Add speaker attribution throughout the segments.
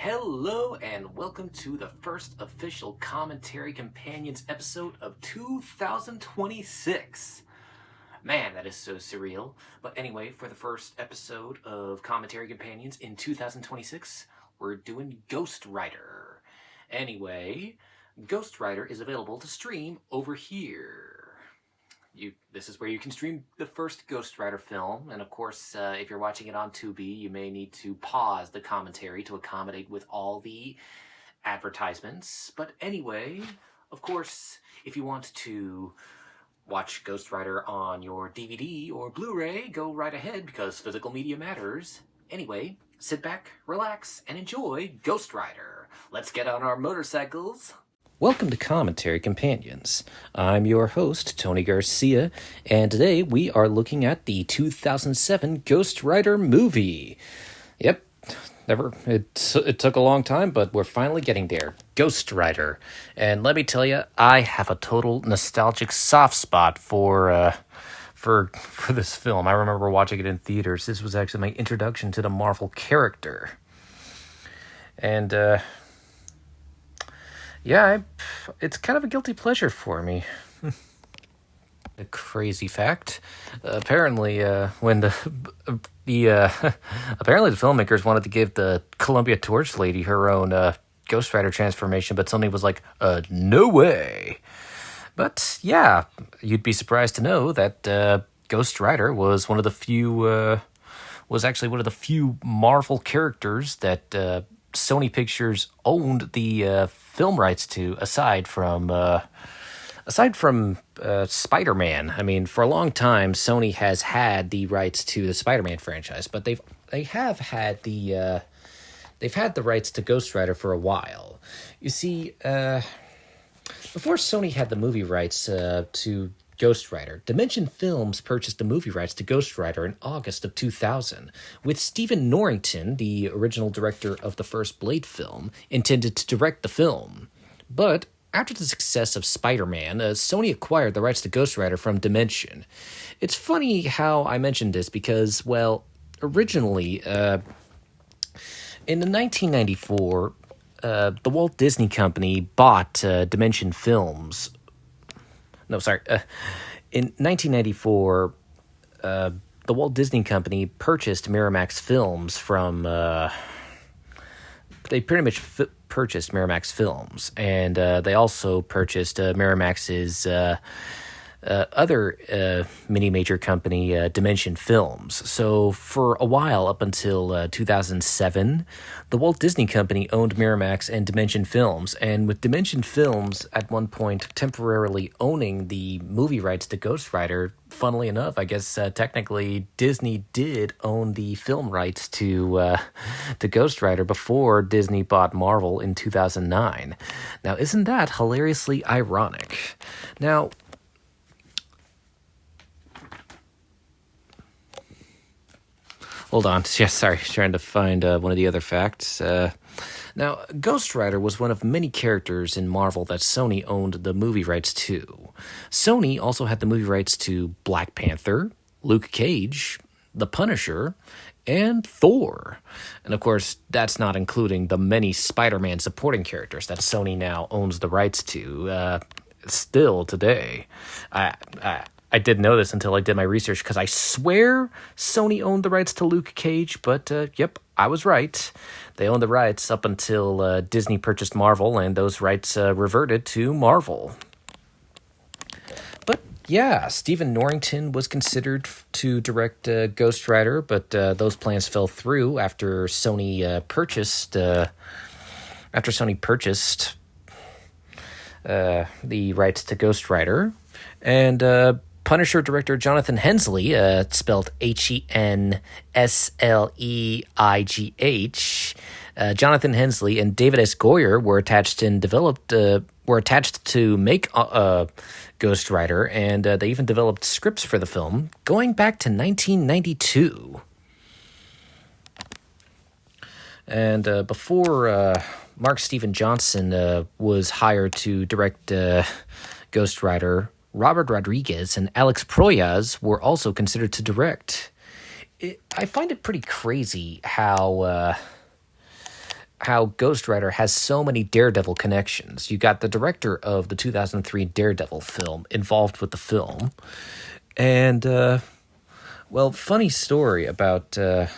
Speaker 1: Hello and welcome to the first official Commentary Companions episode of 2026. Man, that is so surreal. But anyway, for the first episode of Commentary Companions in 2026, we're doing Ghost Rider. Anyway, Ghost Rider is available to stream over here. This is where you can stream the first Ghost Rider film, and of course, if you're watching it on Tubi, you may need to pause the commentary to accommodate with all the advertisements. But anyway, of course, if you want to watch Ghost Rider on your DVD or Blu-ray, go right ahead because physical media matters. Anyway, sit back, relax, and enjoy Ghost Rider. Let's get on our motorcycles. Welcome to Commentary Companions. I'm your host, Tony Garcia, and today we are looking at the 2007 Ghost Rider movie. Yep, it took a long time, but we're finally getting there. Ghost Rider. And let me tell you, I have a total nostalgic soft spot for this film. I remember watching it in theaters. This was actually my introduction to the Marvel character. And, it's kind of a guilty pleasure for me. A crazy fact. Apparently, when apparently the filmmakers wanted to give the Columbia Torch lady her own Ghost Rider transformation, but Sony was like, no way. But yeah, you'd be surprised to know that Ghost Rider was one of the few Marvel characters that Sony Pictures owned the film rights to, aside from Spider-Man. I mean, for a long time, Sony has had the rights to the Spider-Man franchise, but they've had the rights to Ghost Rider for a while. You see, before Sony had the movie rights to Ghost Rider, Dimension Films purchased the movie rights to Ghost Rider in August of 2000, with Stephen Norrington, the original director of the first Blade film, intended to direct the film. But after the success of Spider-Man, Sony acquired the rights to Ghost Rider from Dimension. It's funny how I mentioned this because, well, originally, in 1994, the Walt Disney Company bought Dimension Films. In 1994, the Walt Disney Company purchased Miramax Films from... they pretty much purchased Miramax Films, and they also purchased Miramax's other mini-major company, Dimension Films. So for a while, up until 2007, the Walt Disney Company owned Miramax and Dimension Films, and with Dimension Films at one point temporarily owning the movie rights to Ghost Rider, funnily enough, I guess technically Disney did own the film rights to Ghost Rider before Disney bought Marvel in 2009. Now, isn't that hilariously ironic? Now, hold on. Yeah, sorry. Trying to find one of the other facts. Now, Ghost Rider was one of many characters in Marvel that Sony owned the movie rights to. Sony also had the movie rights to Black Panther, Luke Cage, The Punisher, and Thor. And of course, that's not including the many Spider-Man supporting characters that Sony now owns the rights to still today. I didn't know this until I did my research because I swear Sony owned the rights to Luke Cage, but yep, I was right. They owned the rights up until Disney purchased Marvel, and those rights reverted to Marvel. But yeah, Stephen Norrington was considered to direct Ghost Rider, but those plans fell through after Sony purchased the rights to Ghost Rider, and Punisher director Jonathan Hensleigh, spelled Hensleigh, Jonathan Hensleigh and David S. Goyer were attached to make Ghost Rider, and they even developed scripts for the film going back to 1992. And before Mark Steven Johnson was hired to direct Ghost Rider, Robert Rodriguez and Alex Proyas were also considered to direct. I find it pretty crazy how how Ghost Rider has so many Daredevil connections. You got the director of the 2003 Daredevil film involved with the film. And, well, funny story about the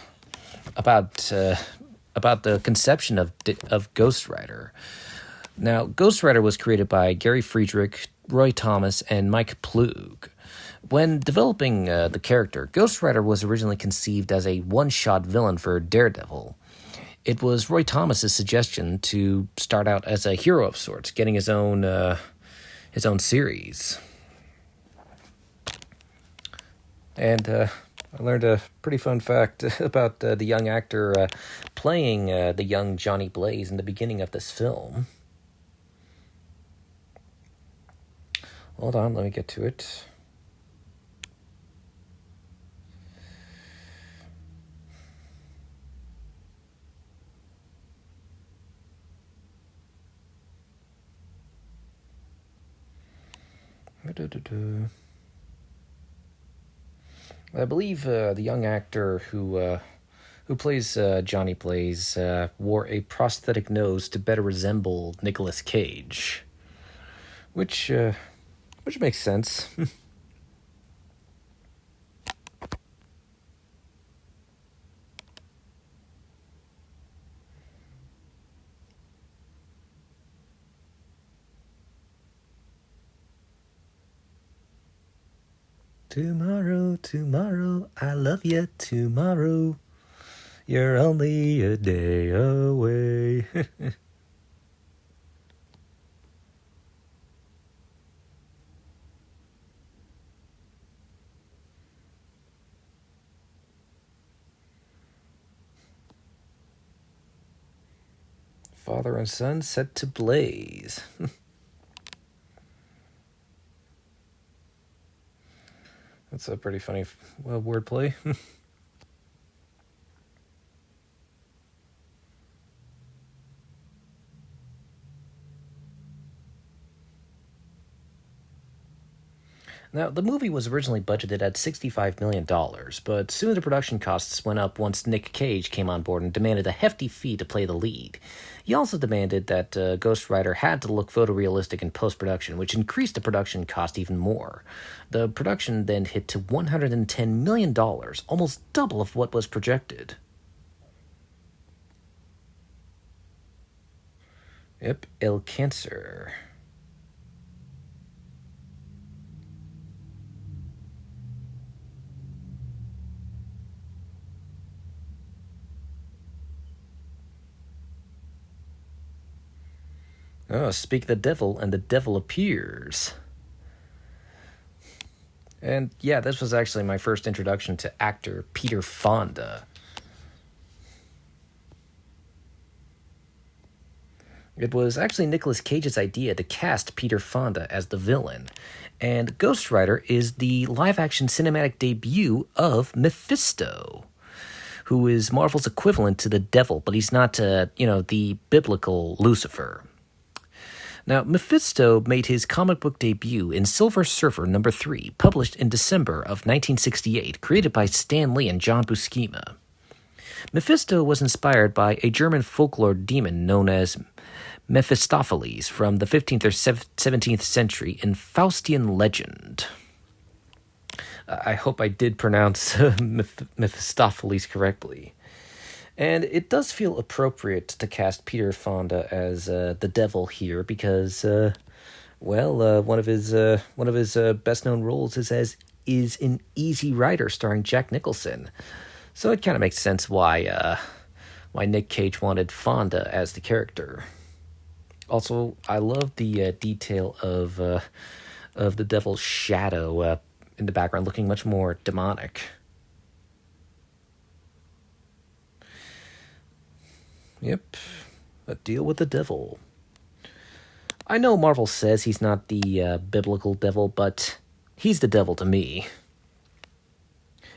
Speaker 1: conception of Ghost Rider. Now, Ghost Rider was created by Gary Friedrich, Roy Thomas, and Mike Ploog. When developing the character, Ghost Rider was originally conceived as a one-shot villain for Daredevil. It was Roy Thomas's suggestion to start out as a hero of sorts, getting his own series. And I learned a pretty fun fact about the young actor playing the young Johnny Blaze in the beginning of this film. Hold on, let me get to it. I believe the young actor who plays Johnny Blaze wore a prosthetic nose to better resemble Nicolas Cage, which makes sense. Tomorrow, tomorrow, I love you tomorrow. You're only a day away. Father and son set to blaze. That's a pretty funny wordplay. Now, the movie was originally budgeted at $65 million, but soon the production costs went up once Nick Cage came on board and demanded a hefty fee to play the lead. He also demanded that Ghost Rider had to look photorealistic in post-production, which increased the production cost even more. The production then hit to $110 million, almost double of what was projected. Yep, El Cancer. Oh, speak the devil, and the devil appears. And yeah, this was actually my first introduction to actor Peter Fonda. It was actually Nicolas Cage's idea to cast Peter Fonda as the villain. And Ghost Rider is the live-action cinematic debut of Mephisto, who is Marvel's equivalent to the devil, but he's not, the biblical Lucifer. Now, Mephisto made his comic book debut in Silver Surfer number 3, published in December of 1968, created by Stan Lee and John Buscema. Mephisto was inspired by a German folklore demon known as Mephistopheles from the 15th or 17th century in Faustian legend. I hope I did pronounce Mephistopheles correctly. And it does feel appropriate to cast Peter Fonda as the devil here because, one of his best-known roles is in Easy Rider, starring Jack Nicholson. So it kind of makes sense why Nick Cage wanted Fonda as the character. Also, I love the detail of the devil's shadow in the background, looking much more demonic. Yep, a deal with the devil. I know Marvel says he's not the biblical devil, but he's the devil to me.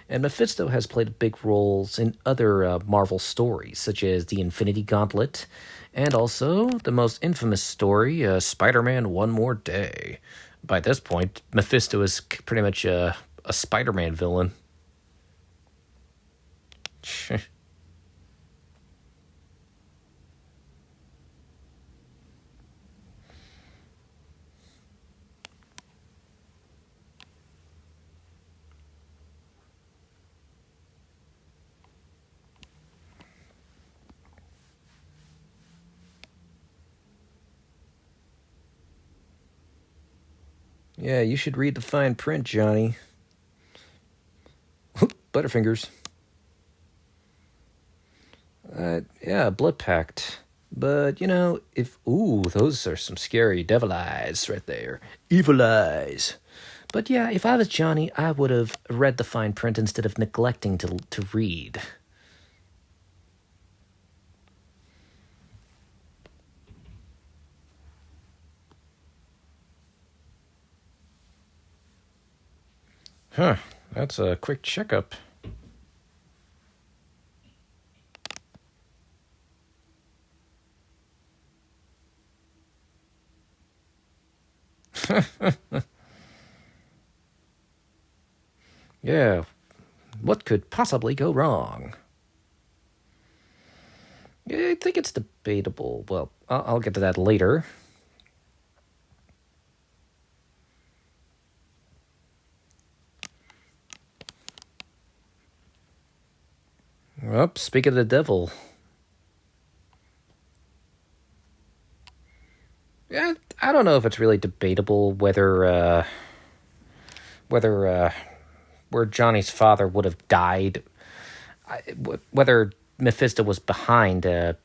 Speaker 1: And Mephisto has played big roles in other Marvel stories, such as the Infinity Gauntlet, and also the most infamous story, Spider-Man One More Day. By this point, Mephisto is pretty much a Spider-Man villain.
Speaker 2: Yeah, you should read the fine print, Johnny. Butterfingers. Yeah, blood pact. But, those are some scary devil eyes right there. Evil eyes. But yeah, if I was Johnny, I would have read the fine print instead of neglecting to read. Huh, that's a quick checkup. Yeah, what could possibly go wrong? I think it's debatable. Well, I'll get to that later. Well, speaking of the devil. Yeah, I don't know if it's really debatable whether where Johnny's father would have died, whether Mephisto was behind the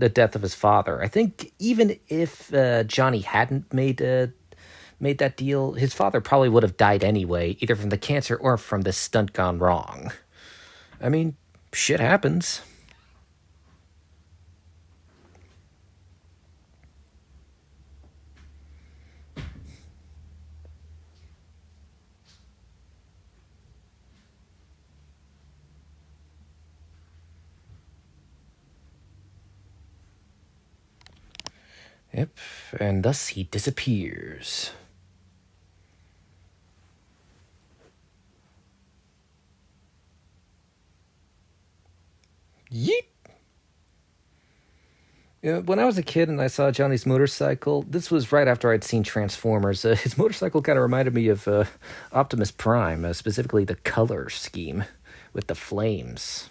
Speaker 2: death of his father. I think even if Johnny hadn't made that deal, his father probably would have died anyway, either from the cancer or from the stunt gone wrong. I mean, shit happens. Yep, and thus he disappears. Yeet! Yeah, when I was a kid and I saw Johnny's motorcycle, this was right after I'd seen Transformers. His motorcycle kind of reminded me of Optimus Prime, specifically the color scheme with the flames.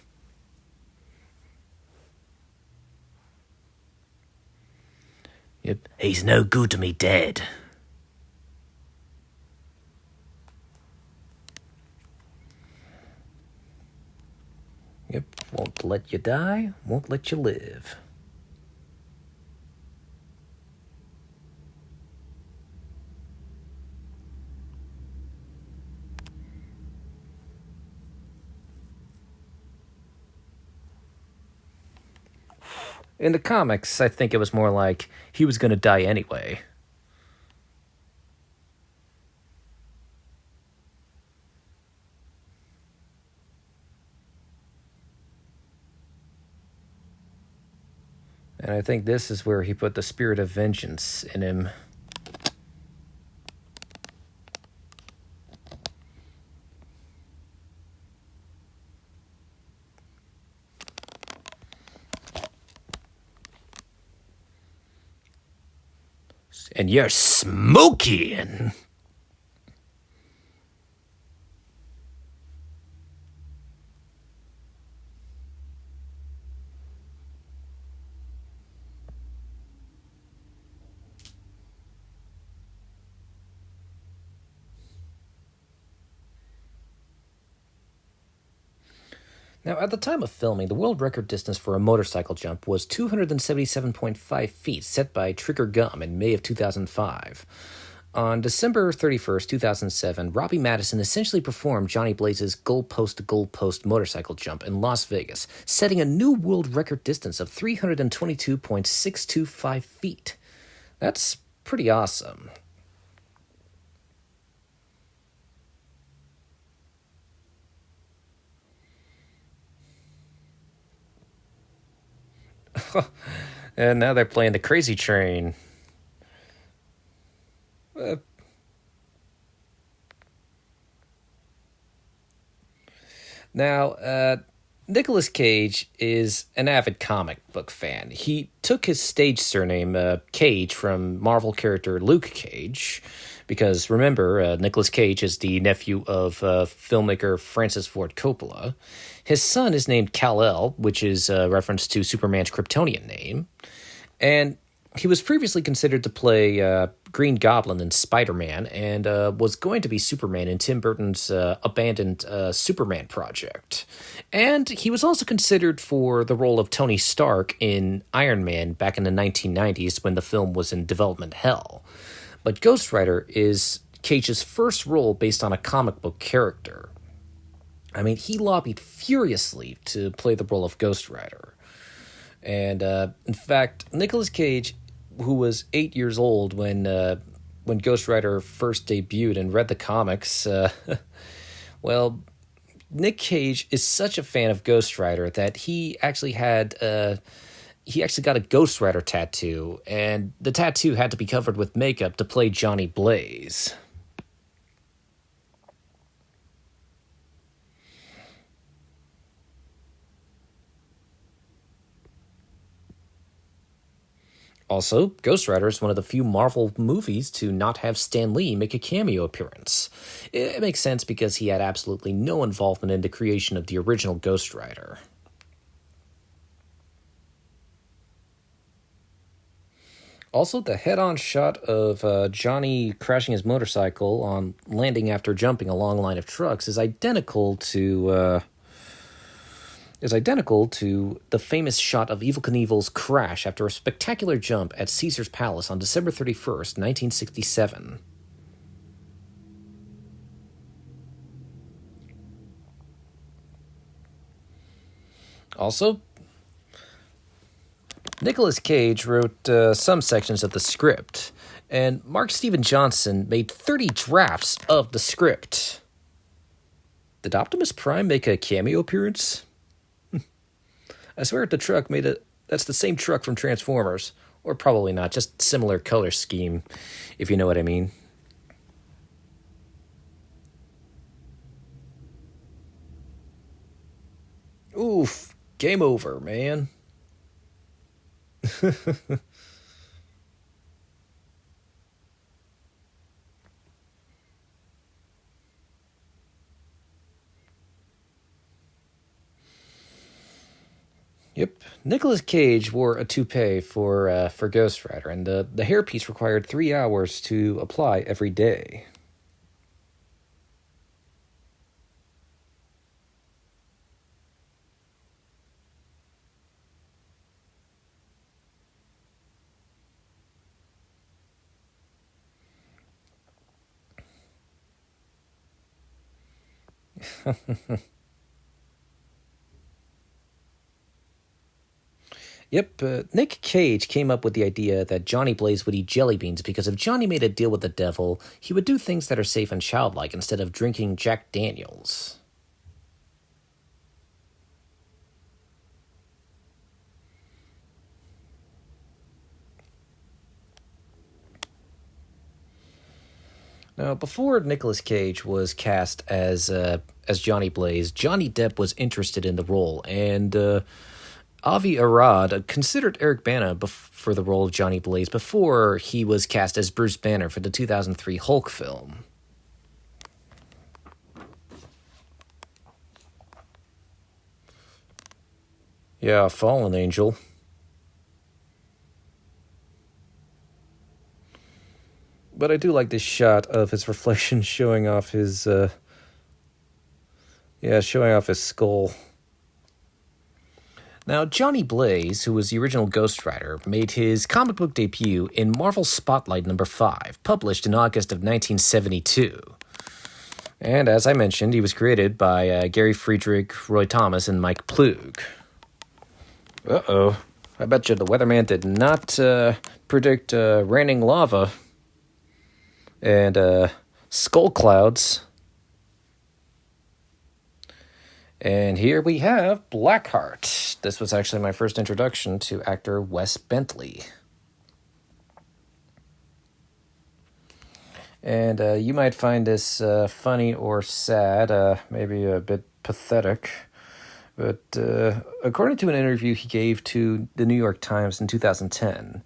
Speaker 2: Yep, he's no good to me dead. Yep, won't let you die, won't let you live. In the comics, I think it was more like he was going to die anyway. And I think this is where he put the spirit of vengeance in him. And you're smoking. Now, at the time of filming, the world record distance for a motorcycle jump was 277.5 feet, set by Trigger Gum in May of 2005. On December 31st, 2007, Robbie Madison essentially performed Johnny Blaze's goalpost to goalpost motorcycle jump in Las Vegas, setting a new world record distance of 322.625 feet. That's pretty awesome. And now they're playing the Crazy Train. Now, Nicolas Cage is an avid comic book fan. He took his stage surname, Cage, from Marvel character Luke Cage, because remember, Nicolas Cage is the nephew of filmmaker Francis Ford Coppola. His son is named Kal-El, which is a reference to Superman's Kryptonian name. And He was previously considered to play Green Goblin in Spider-Man and was going to be Superman in Tim Burton's abandoned Superman project. And he was also considered for the role of Tony Stark in Iron Man back in the 1990s when the film was in development hell. But Ghost Rider is Cage's first role based on a comic book character. I mean, he lobbied furiously to play the role of Ghost Rider. And in fact, Nicolas Cage, who was 8 years old when Ghost Rider first debuted and read the comics, well, Nick Cage is such a fan of Ghost Rider that he actually got a Ghost Rider tattoo, and the tattoo had to be covered with makeup to play Johnny Blaze. Also, Ghost Rider is one of the few Marvel movies to not have Stan Lee make a cameo appearance. It makes sense because he had absolutely no involvement in the creation of the original Ghost Rider. Also, the head-on shot of Johnny crashing his motorcycle on landing after jumping a long line of trucks is identical to the famous shot of Evel Knievel's crash after a spectacular jump at Caesar's Palace on December 31st, 1967. Also, Nicolas Cage wrote some sections of the script, and Mark Steven Johnson made 30 drafts of the script. Did Optimus Prime make a cameo appearance? I swear the truck that's the same truck from Transformers. Or probably not, just similar color scheme, if you know what I mean. Oof, game over, man. Yep. Nicolas Cage wore a toupee for Ghost Rider, and the hairpiece required 3 hours to apply every day. Yep, Nick Cage came up with the idea that Johnny Blaze would eat jelly beans because if Johnny made a deal with the devil, he would do things that are safe and childlike instead of drinking Jack Daniels. Now, before Nicolas Cage was cast as Johnny Blaze, Johnny Depp was interested in the role, and Avi Arad considered Eric Bana for the role of Johnny Blaze before he was cast as Bruce Banner for the 2003 Hulk film. Yeah, Fallen Angel. But I do like this shot of his reflection showing off his skull. Now, Johnny Blaze, who was the original Ghost Rider, made his comic book debut in Marvel Spotlight number 5, published in August of 1972. And as I mentioned, he was created by Gary Friedrich, Roy Thomas, and Mike Ploog. Uh-oh. I bet you the weatherman did not predict raining lava and skull clouds. And here we have Blackheart. This was actually my first introduction to actor Wes Bentley. And you might find this funny or sad, maybe a bit pathetic. But according to an interview he gave to the New York Times in 2010,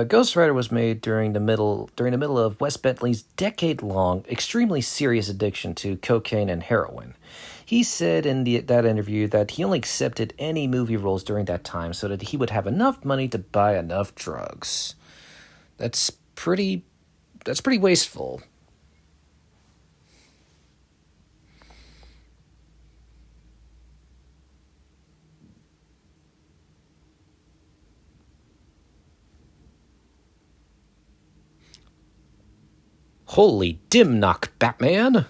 Speaker 2: Ghost Rider was made during the middle of Wes Bentley's decade-long, extremely serious addiction to cocaine and heroin. He said in that interview that he only accepted any movie roles during that time so that he would have enough money to buy enough drugs. That's pretty wasteful. Holy Dimnock, Batman!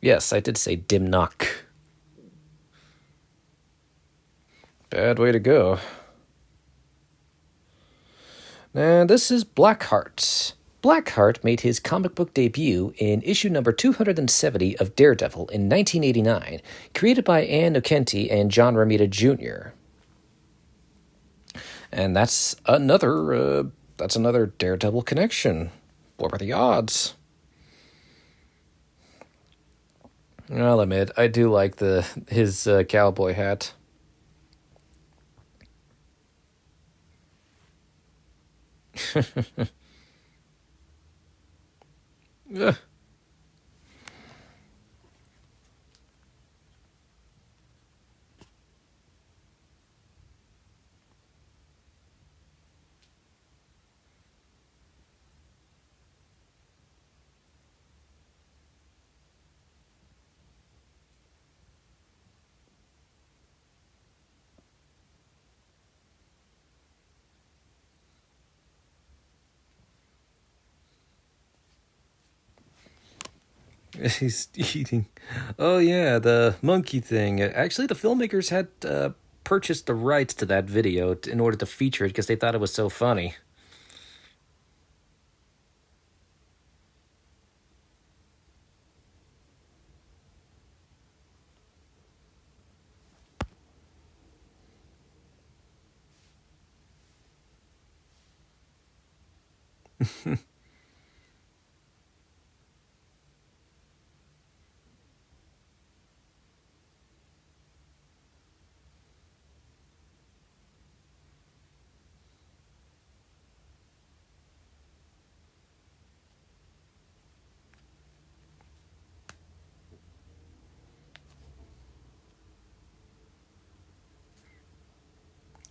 Speaker 2: Yes, I did say Dimnock. Bad way to go. And this is Blackheart. Blackheart made his comic book debut in issue number 270 of Daredevil in 1989, created by Ann Nocenti and John Romita Jr. And that's another Daredevil connection. What were the odds? I'll admit, I do like his cowboy hat. Ugh. He's eating. Oh yeah, the monkey thing. Actually, the filmmakers had purchased the rights to that video in order to feature it because they thought it was so funny.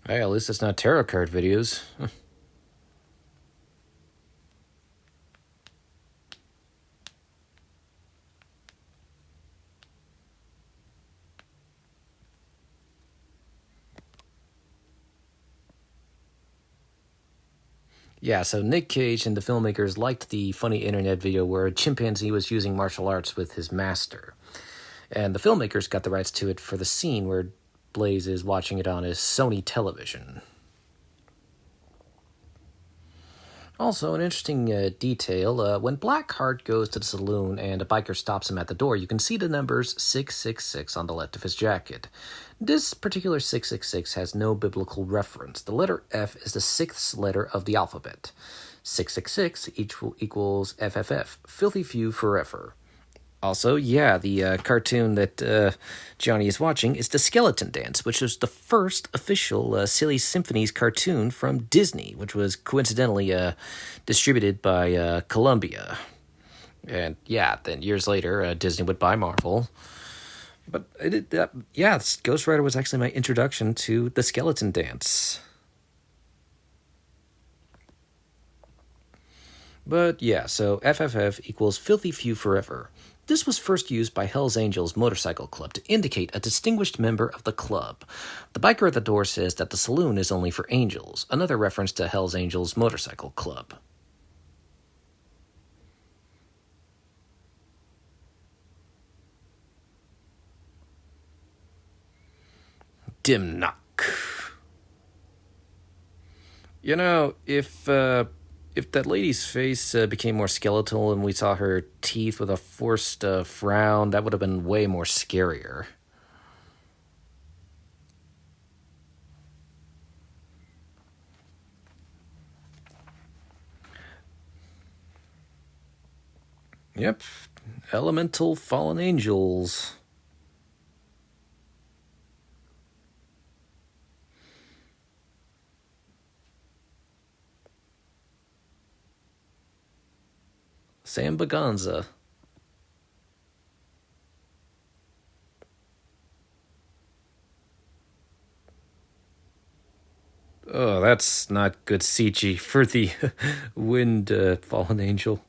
Speaker 2: Hey, at least it's not tarot card videos. Yeah, so Nick Cage and the filmmakers liked the funny internet video where a chimpanzee was using martial arts with his master. And the filmmakers got the rights to it for the scene where Blaze is watching it on his Sony television. Also, an interesting detail, when Blackheart goes to the saloon and a biker stops him at the door, you can see the numbers 666 on the left of his jacket. This particular 666 has no biblical reference. The letter F is the sixth letter of the alphabet. 666 equals FFF, filthy few forever. Also, yeah, the cartoon that Johnny is watching is The Skeleton Dance, which was the first official Silly Symphonies cartoon from Disney, which was coincidentally distributed by Columbia. And yeah, then years later, Disney would buy Marvel. But Ghost Rider was actually my introduction to The Skeleton Dance. But yeah, so FFF equals filthy few forever. This was first used by Hell's Angels Motorcycle Club to indicate a distinguished member of the club. The biker at the door says that the saloon is only for angels, another reference to Hell's Angels Motorcycle Club. Dimnock. You know, if that lady's face became more skeletal and we saw her teeth with a forced frown, that would have been way more scarier. Yep, elemental fallen angels. Sam Baganza. Oh, that's not good CG for the wind fallen angel.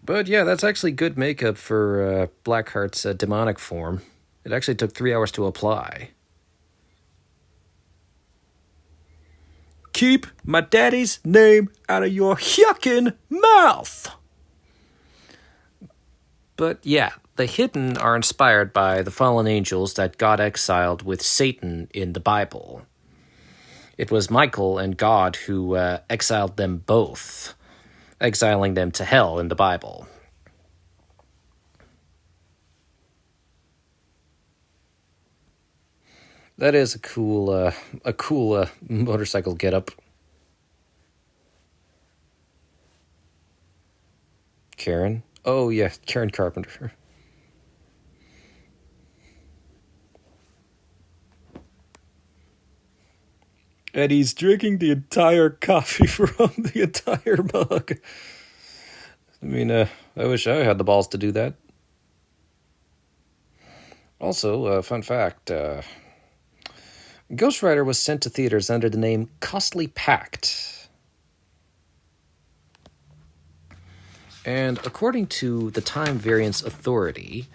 Speaker 2: But yeah, that's actually good makeup for Blackheart's demonic form. It actually took 3 hours to apply. Keep my daddy's name out of your yuckin' mouth! But yeah, the Hidden are inspired by the fallen angels that God exiled with Satan in the Bible. It was Michael and God who exiled them both, exiling them to hell in the Bible. That is a cool motorcycle getup. Karen? Oh yeah, Karen Carpenter. And he's drinking the entire coffee from the entire mug. I mean, I wish I had the balls to do that. Also, fun fact, Ghost Rider was sent to theaters under the name Costly Pact. And according to the Time Variance Authority,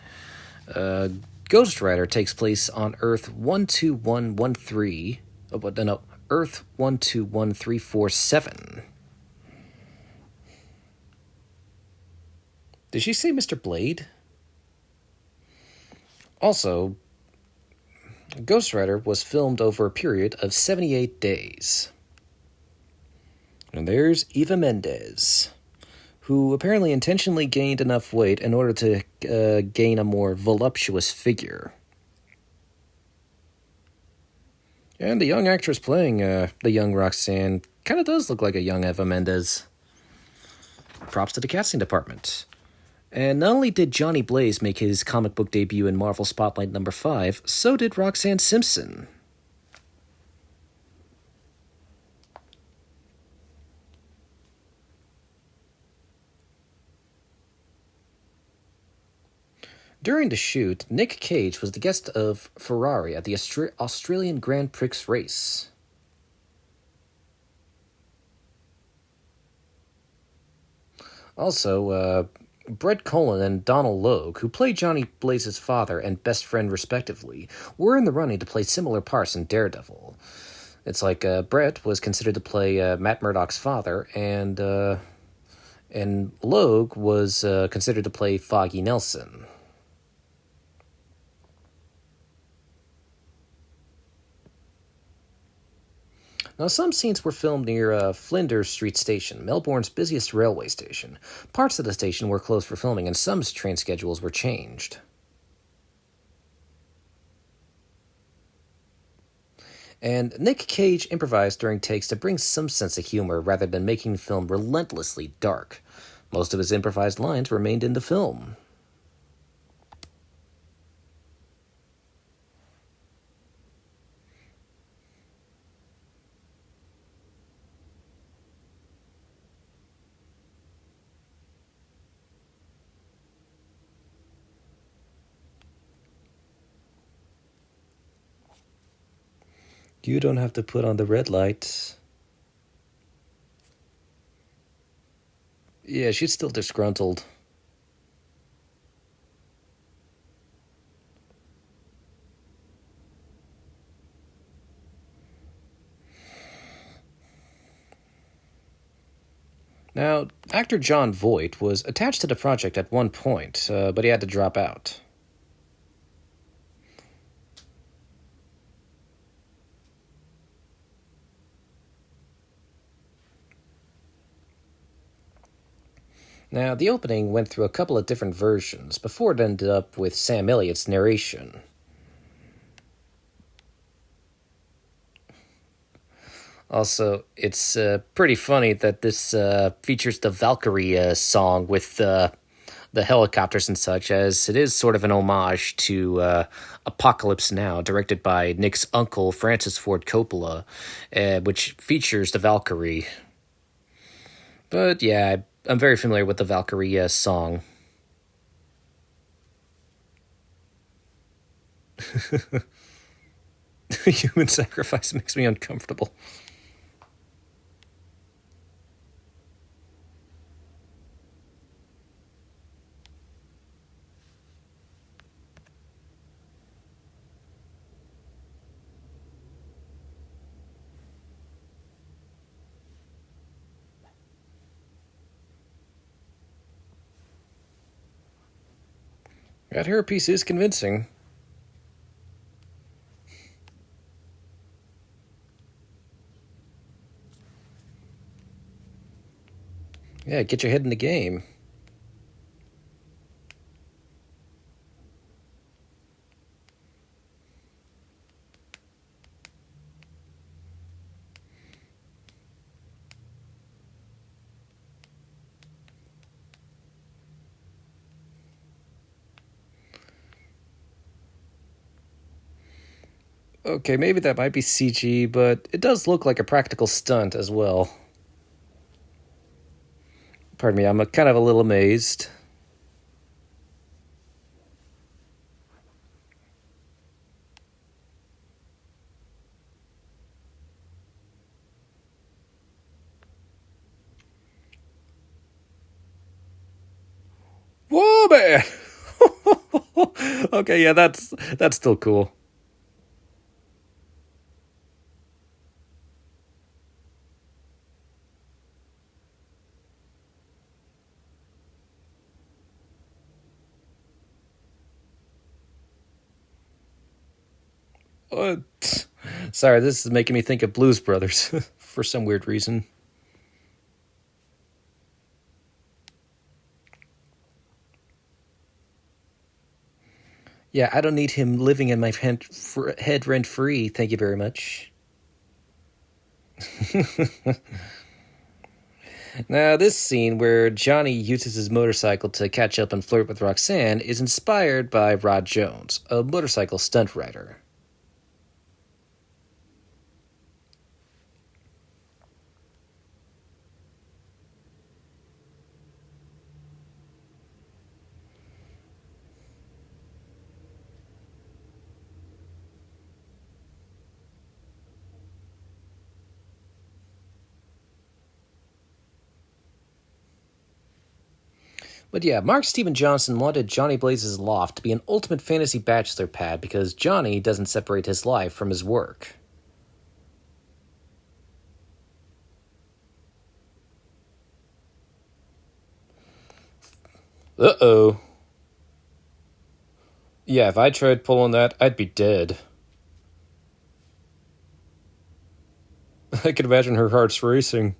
Speaker 2: Ghost Rider takes place on Earth 12113. Earth 121347. Did she say Mr. Blade? Also, Ghost Rider was filmed over a period of 78 days. And there's Eva Mendes, who apparently intentionally gained enough weight in order to gain a more voluptuous figure. And the young actress playing the young Roxanne kind of does look like a young Eva Mendes. Props to the casting department. And not only did Johnny Blaze make his comic book debut in Marvel Spotlight number 5, so did Roxanne Simpson. During the shoot, Nick Cage was the guest of Ferrari at the Australian Grand Prix race. Also, Brett Cullen and Donald Logue, who played Johnny Blaze's father and best friend respectively, were in the running to play similar parts in Daredevil. It's like Brett was considered to play Matt Murdock's father, and Logue was considered to play Foggy Nelson. Now, some scenes were filmed near Flinders Street Station, Melbourne's busiest railway station. Parts of the station were closed for filming, and some train schedules were changed. And Nick Cage improvised during takes to bring some sense of humor rather than making the film relentlessly dark. Most of his improvised lines remained in the film. You don't have to put on the red lights. Yeah, she's still disgruntled. Now, actor Jon Voight was attached to the project at one point, but he had to drop out. Now, the opening went through a couple of different versions before it ended up with Sam Elliott's narration. Also, it's pretty funny that this features the Valkyrie song with the helicopters and such, as it is sort of an homage to Apocalypse Now, directed by Nick's uncle, Francis Ford Coppola, which features the Valkyrie. But yeah, I'm very familiar with the Valkyrie song. Human sacrifice makes me uncomfortable. That hairpiece is convincing. Yeah, get your head in the game. Okay, maybe that might be CG, but it does look like a practical stunt as well. Pardon me, I'm kind of a little amazed. Whoa, man! Okay, yeah, that's still cool. Uh, Sorry, this is making me think of Blues Brothers for some weird reason. Yeah, I don't need him living in my head rent free. Thank you very much. Now, this scene where Johnny uses his motorcycle to catch up and flirt with Roxanne is inspired by Rod Jones, a motorcycle stunt rider. But yeah, Mark Steven Johnson wanted Johnny Blaze's loft to be an ultimate fantasy bachelor pad because Johnny doesn't separate his life from his work. Uh-oh. Yeah, if I tried pulling that, I'd be dead. I can imagine her heart's racing.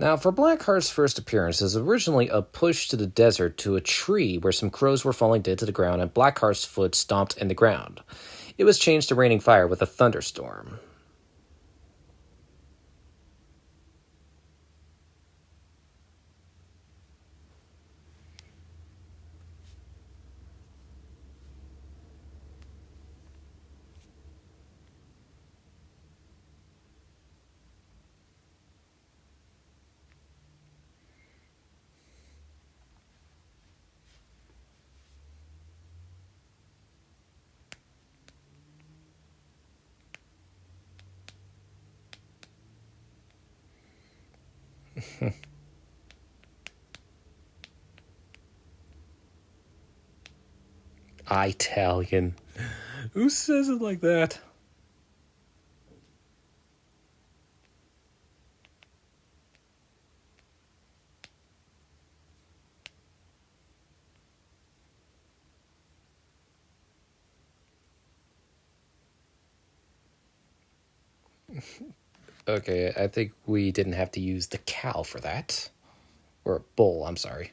Speaker 2: Now, for Blackheart's first appearance is originally a push to the desert to a tree where some crows were falling dead to the ground and Blackheart's foot stomped in the ground. It was changed to raining fire with a thunderstorm. Italian. Who says it like that? Okay, I think we didn't have to use the cow for that. Or bull, I'm sorry.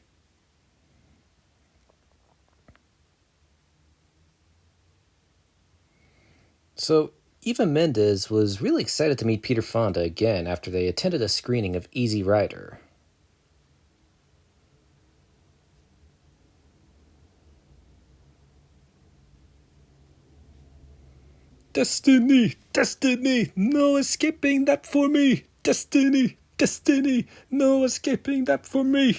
Speaker 2: So, Eva Mendes was really excited to meet Peter Fonda again after they attended a screening of Easy Rider. Destiny, destiny, no escaping that for me. Destiny, destiny, no escaping that for me.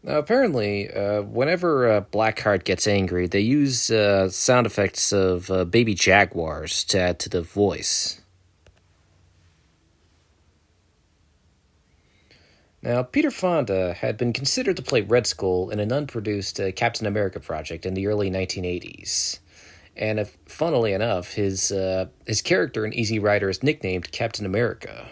Speaker 2: Now, apparently, whenever Blackheart gets angry, they use sound effects of baby jaguars to add to the voice. Now, Peter Fonda had been considered to play Red Skull in an unproduced Captain America project in the early 1980s. And funnily enough, his character in Easy Rider is nicknamed Captain America.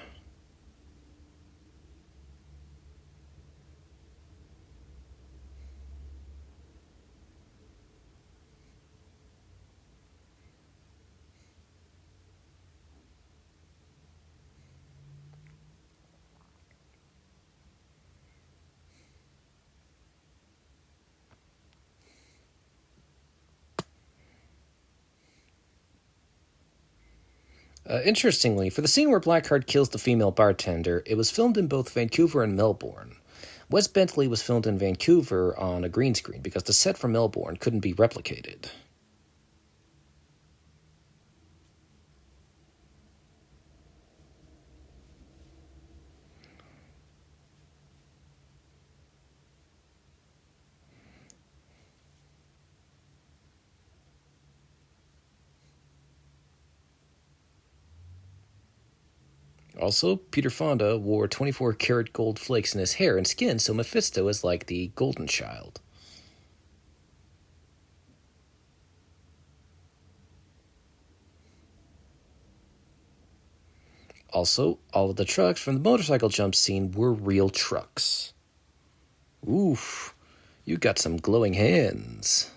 Speaker 2: Interestingly, for the scene where Blackheart kills the female bartender, it was filmed in both Vancouver and Melbourne. Wes Bentley was filmed in Vancouver on a green screen because the set from Melbourne couldn't be replicated. Also, Peter Fonda wore 24-karat gold flakes in his hair and skin, so Mephisto is like the golden child. Also, all of the trucks from the motorcycle jump scene were real trucks. Oof, you got some glowing hands.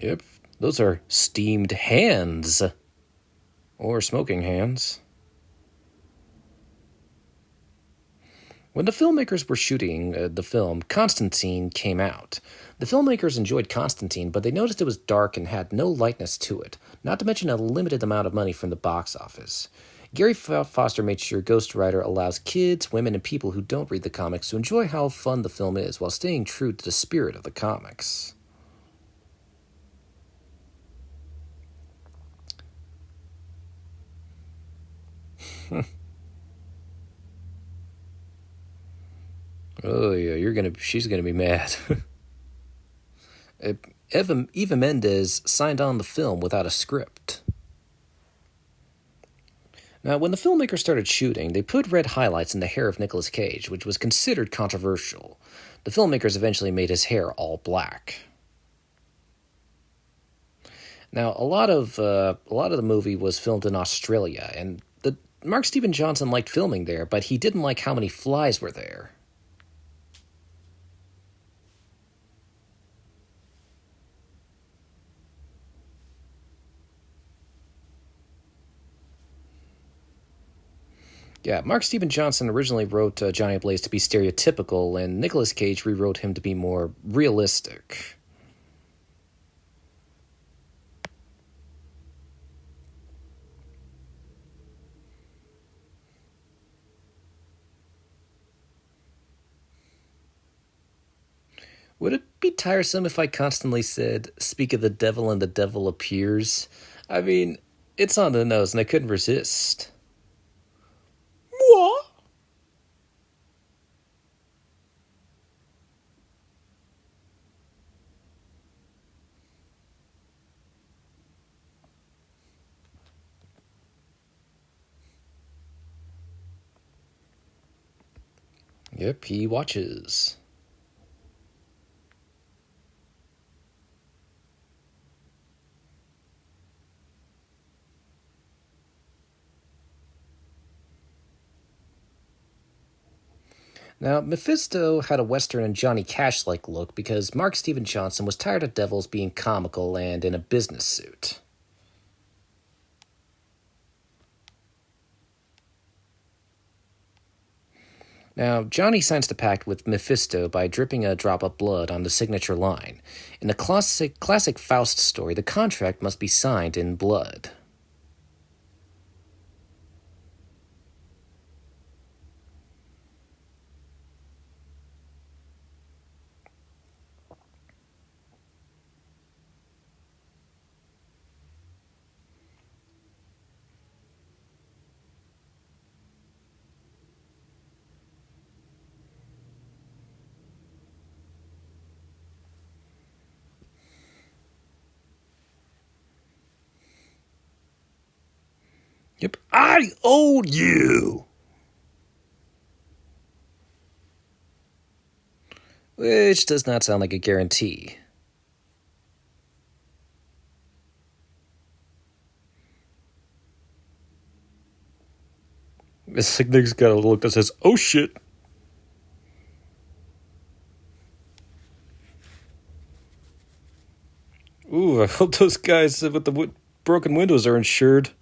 Speaker 2: Yep, those are steamed hands. Or smoking hands. When the filmmakers were shooting the film, Constantine came out. The filmmakers enjoyed Constantine, but they noticed it was dark and had no lightness to it, not to mention a limited amount of money from the box office. Gary Foster made sure Ghost Rider allows kids, women, and people who don't read the comics to enjoy how fun the film is while staying true to the spirit of the comics. Oh yeah, she's gonna be mad. Eva Mendes signed on the film without a script. Now, when the filmmakers started shooting, they put red highlights in the hair of Nicolas Cage, which was considered controversial. The filmmakers eventually made his hair all black. Now, a lot of the movie was filmed in Australia, and Mark Steven Johnson liked filming there, but he didn't like how many flies were there. Yeah, Mark Steven Johnson originally wrote Johnny Blaze to be stereotypical, and Nicolas Cage rewrote him to be more realistic. Would it be tiresome if I constantly said, "Speak of the devil and the devil appears"? I mean, it's on the nose and I couldn't resist. What? Yep, he watches. Now, Mephisto had a Western and Johnny Cash-like look because Mark Steven Johnson was tired of devils being comical and in a business suit. Now, Johnny signs the pact with Mephisto by dripping a drop of blood on the signature line. In the classic Faust story, the contract must be signed in blood. Yep, I owe you! Which does not sound like a guarantee. This nigga's got a look that says, oh shit. Ooh, I hope those guys with the broken windows are insured.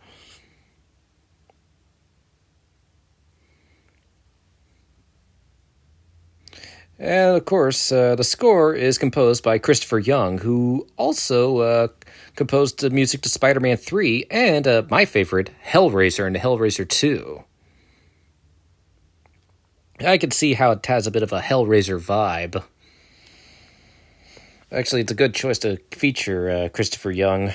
Speaker 2: And, of course, the score is composed by Christopher Young, who also composed the music to Spider-Man 3 and my favorite, Hellraiser and Hellraiser 2. I can see how it has a bit of a Hellraiser vibe. Actually, it's a good choice to feature Christopher Young.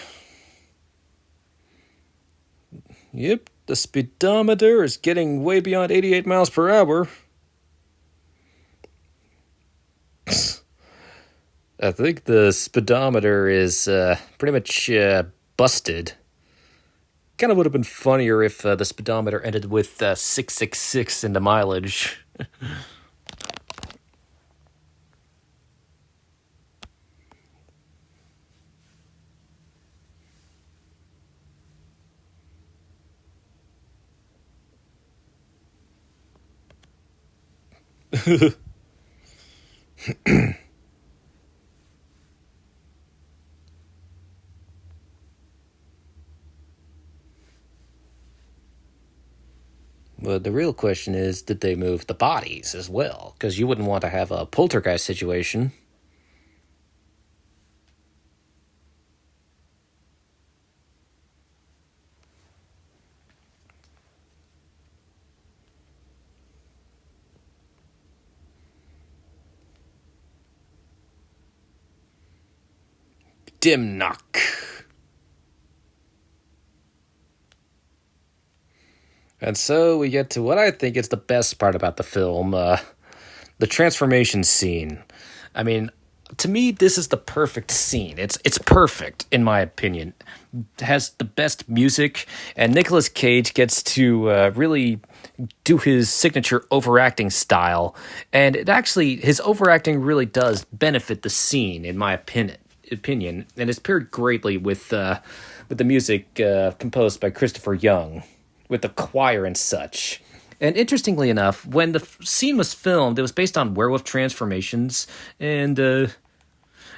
Speaker 2: Yep, the speedometer is getting way beyond 88 miles per hour. I think the speedometer is pretty much busted. Kind of would have been funnier if the speedometer ended with 666 in the mileage. But the real question is, did they move the bodies as well? Because you wouldn't want to have a poltergeist situation. Dimnock. And so we get to what I think is the best part about the film, the transformation scene. I mean, to me, this is the perfect scene. It's perfect, in my opinion. It has the best music, and Nicolas Cage gets to really do his signature overacting style. And it actually, his overacting really does benefit the scene, in my opinion. And it's paired greatly with the music composed by Christopher Young, with the choir and such. And interestingly enough, when the scene was filmed, it was based on werewolf transformations, and like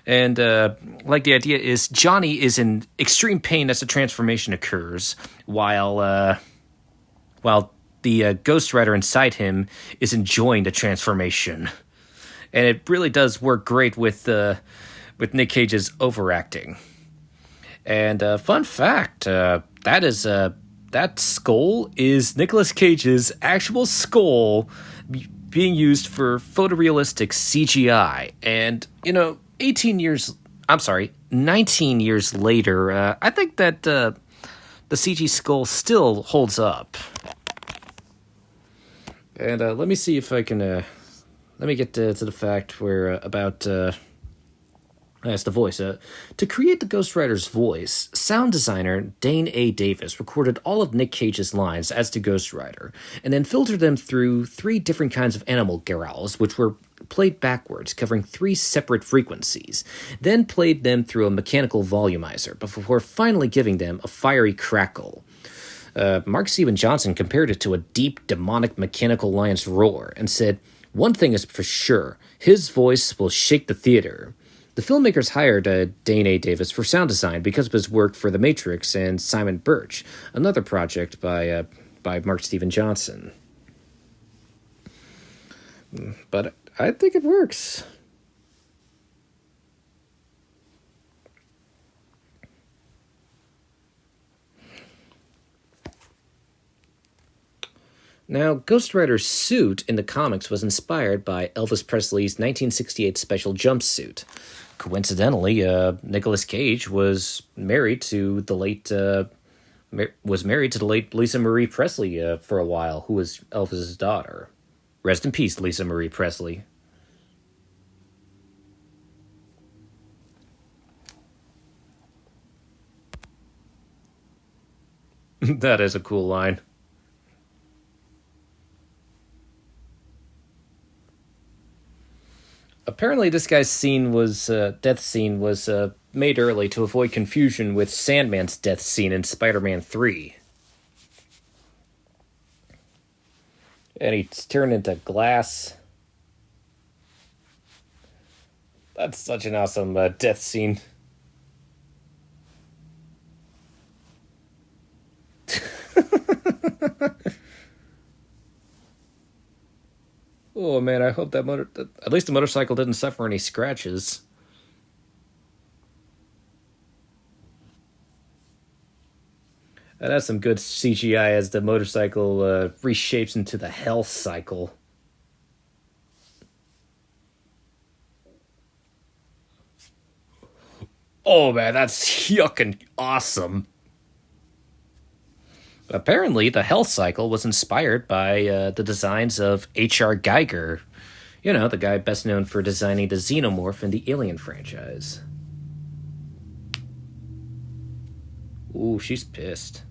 Speaker 2: the idea is Johnny is in extreme pain as the transformation occurs, while the Ghost Rider inside him is enjoying the transformation, and it really does work great with Nick Cage's overacting. And fun fact, that skull is Nicolas Cage's actual skull being used for photorealistic CGI. And, 19 years later, I think that the CG skull still holds up. And let me see if I can, let me get to the fact where, about... That's the voice. To create the Ghost Rider's voice, sound designer Dane A. Davis recorded all of Nick Cage's lines as the Ghost Rider, and then filtered them through 3 different kinds of animal growls, which were played backwards, covering 3 separate frequencies, then played them through a mechanical volumizer, before finally giving them a fiery crackle. Mark Steven Johnson compared it to a deep, demonic mechanical lion's roar, and said, "One thing is for sure, his voice will shake the theater." The filmmakers hired Dane A. Davis for sound design because of his work for The Matrix and Simon Birch, another project by Mark Steven Johnson. But I think it works. Now, Ghost Rider's suit in the comics was inspired by Elvis Presley's 1968 special jumpsuit. Coincidentally, Nicolas Cage was married to the late Lisa Marie Presley for a while, who was Elvis's daughter. Rest in peace, Lisa Marie Presley. That is a cool line. Apparently, this guy's death scene was made early to avoid confusion with Sandman's death scene in Spider-Man 3. And he's turned into glass. That's such an awesome death scene. Oh man, I hope at least the motorcycle didn't suffer any scratches. And that's some good CGI as the motorcycle reshapes into the hell cycle. Oh man, that's yucking awesome. Apparently, the Hell Cycle was inspired by the designs of H.R. Geiger. You know, the guy best known for designing the Xenomorph in the Alien franchise. Ooh, she's pissed.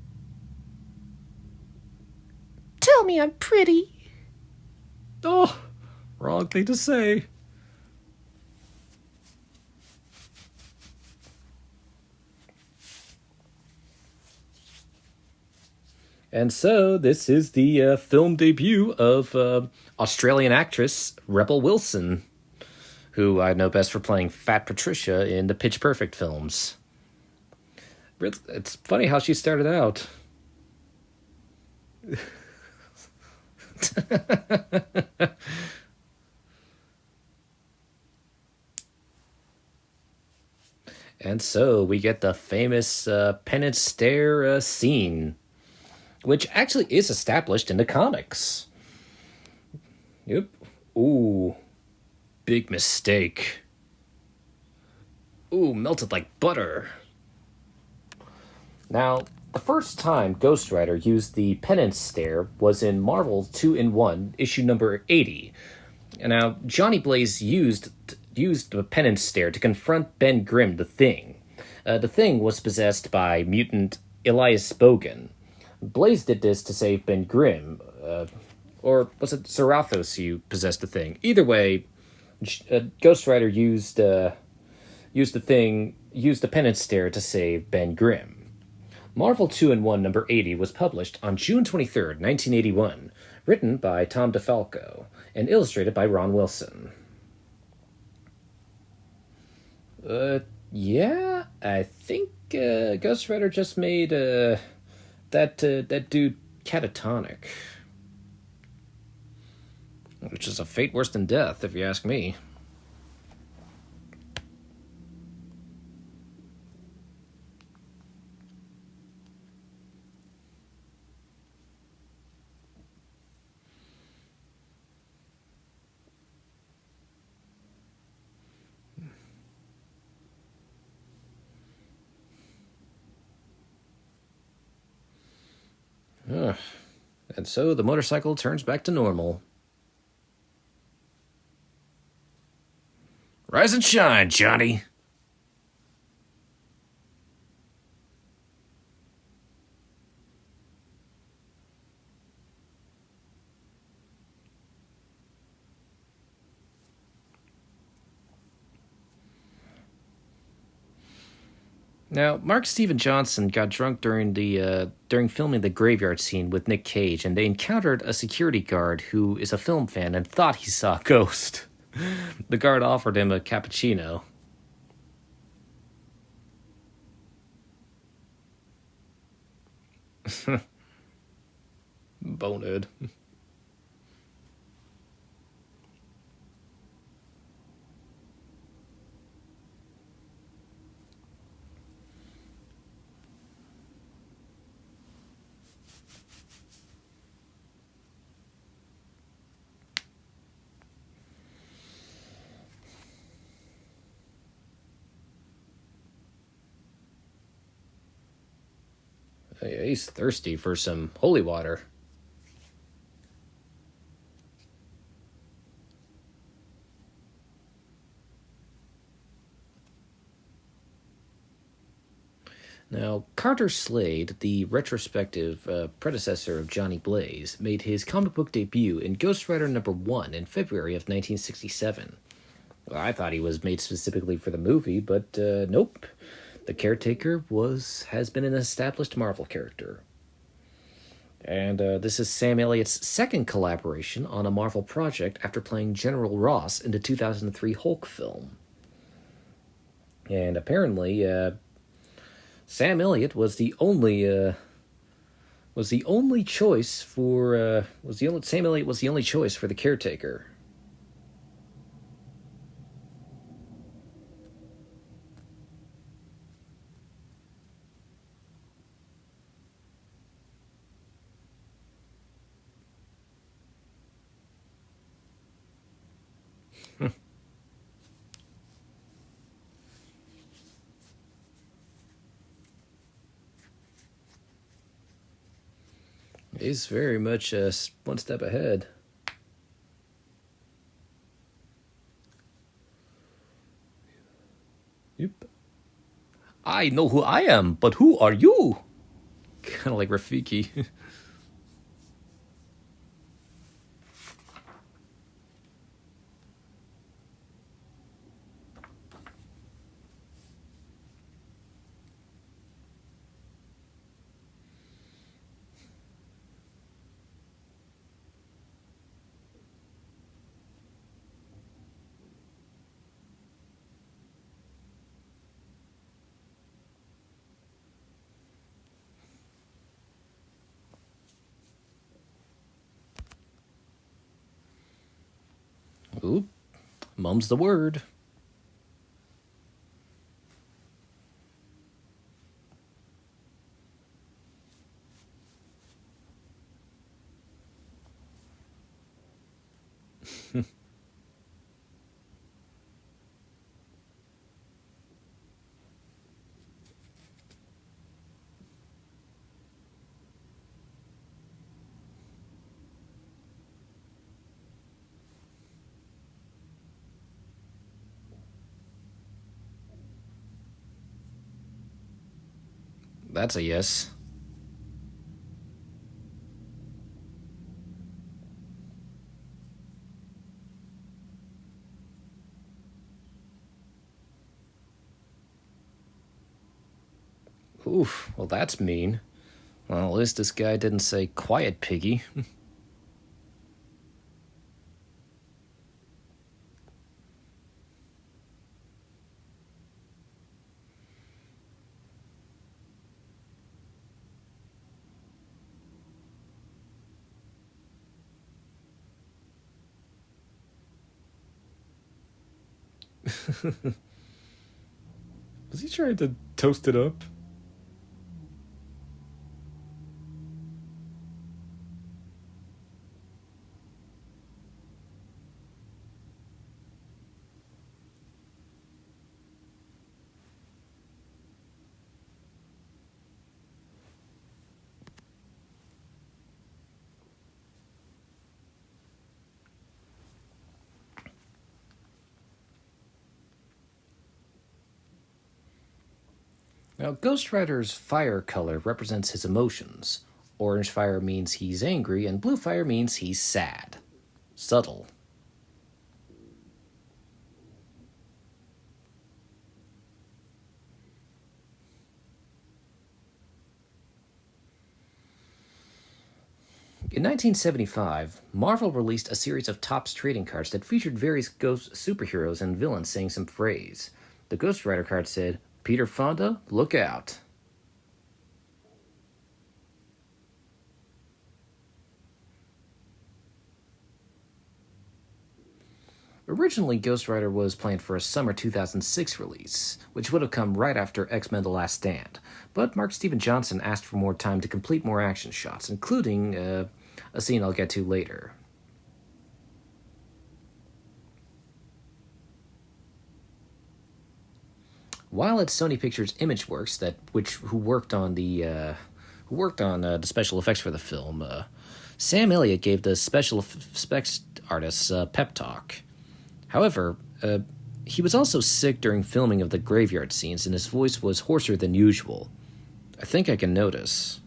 Speaker 2: Tell me I'm pretty. Oh, wrong thing to say. And so, this is the film debut of Australian actress Rebel Wilson, who I know best for playing Fat Patricia in the Pitch Perfect films. It's funny how she started out. And so, we get the famous penance stare scene, which actually is established in the comics. Yep. Ooh. Big mistake. Ooh, melted like butter. Now, the first time Ghost Rider used the penance stare was in Marvel 2-in-1, issue number 80. And now, Johnny Blaze used the penance stare to confront Ben Grimm, the Thing. The Thing was possessed by mutant Elias Bogan. Blaze did this to save Ben Grimm, or was it Zarathos who possessed the Thing? Either way, Ghost Rider used the penance stare to save Ben Grimm. Marvel 2-in-1 number 80 was published on June 23rd, 1981, written by Tom DeFalco and illustrated by Ron Wilson. Yeah, I think Ghost Rider just made that dude catatonic. Which is a fate worse than death, if you ask me. And so the motorcycle turns back to normal. Rise and shine, Johnny. Now, Mark Steven Johnson got drunk during filming the graveyard scene with Nick Cage, and they encountered a security guard who is a film fan and thought he saw a ghost. The guard offered him a cappuccino. Bonehead. Hey, he's thirsty for some holy water. Now, Carter Slade, the retrospective predecessor of Johnny Blaze, made his comic book debut in Ghost Rider #1 in February of 1967. Well, I thought he was made specifically for the movie, but nope. The Caretaker has been an established Marvel character. And this is Sam Elliott's second collaboration on a Marvel project after playing General Ross in the 2003 Hulk film. And apparently, Sam Elliott was the only choice for Sam Elliott was the only choice for the Caretaker. He's very much one step ahead. Yep. I know who I am, but who are you? Kind of like Rafiki. Oop, mum's the word. That's a yes. Oof, well, that's mean. Well, at least this guy didn't say quiet, piggy. Was he trying to toast it up? Now, Ghost Rider's fire color represents his emotions. Orange fire means he's angry, and blue fire means he's sad. Subtle. In 1975, Marvel released a series of Topps trading cards that featured various ghost superheroes and villains saying some phrase. The Ghost Rider card said, "Peter Fonda, look out." Originally, Ghost Rider was planned for a summer 2006 release, which would have come right after X-Men The Last Stand, but Mark Steven Johnson asked for more time to complete more action shots, including a scene I'll get to later. While at Sony Pictures Imageworks, who worked on the who worked on the special effects for the film, Sam Elliott gave the special effects artists a pep talk. However, he was also sick during filming of the graveyard scenes, and his voice was hoarser than usual. I think I can notice.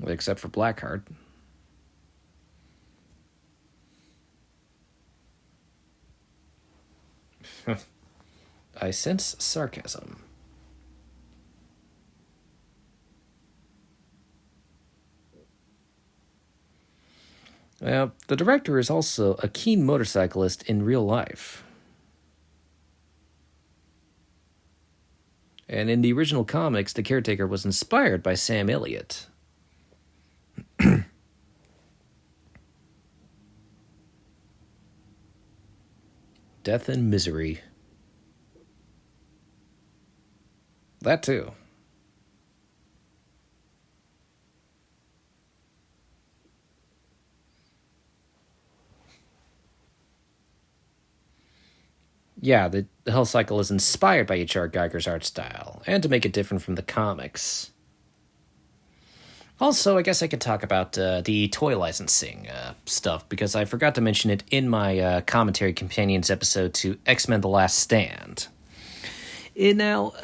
Speaker 2: Except for Blackheart. I sense sarcasm. Well, the director is also a keen motorcyclist in real life. And in the original comics, the caretaker was inspired by Sam Elliott. Death and Misery. That too. Yeah, the Hell Cycle is inspired by H.R. Geiger's art style, and to make it different from the comics. Also, I guess I could talk about the toy licensing stuff, because I forgot to mention it in my Commentary Companions episode to X-Men The Last Stand. Now,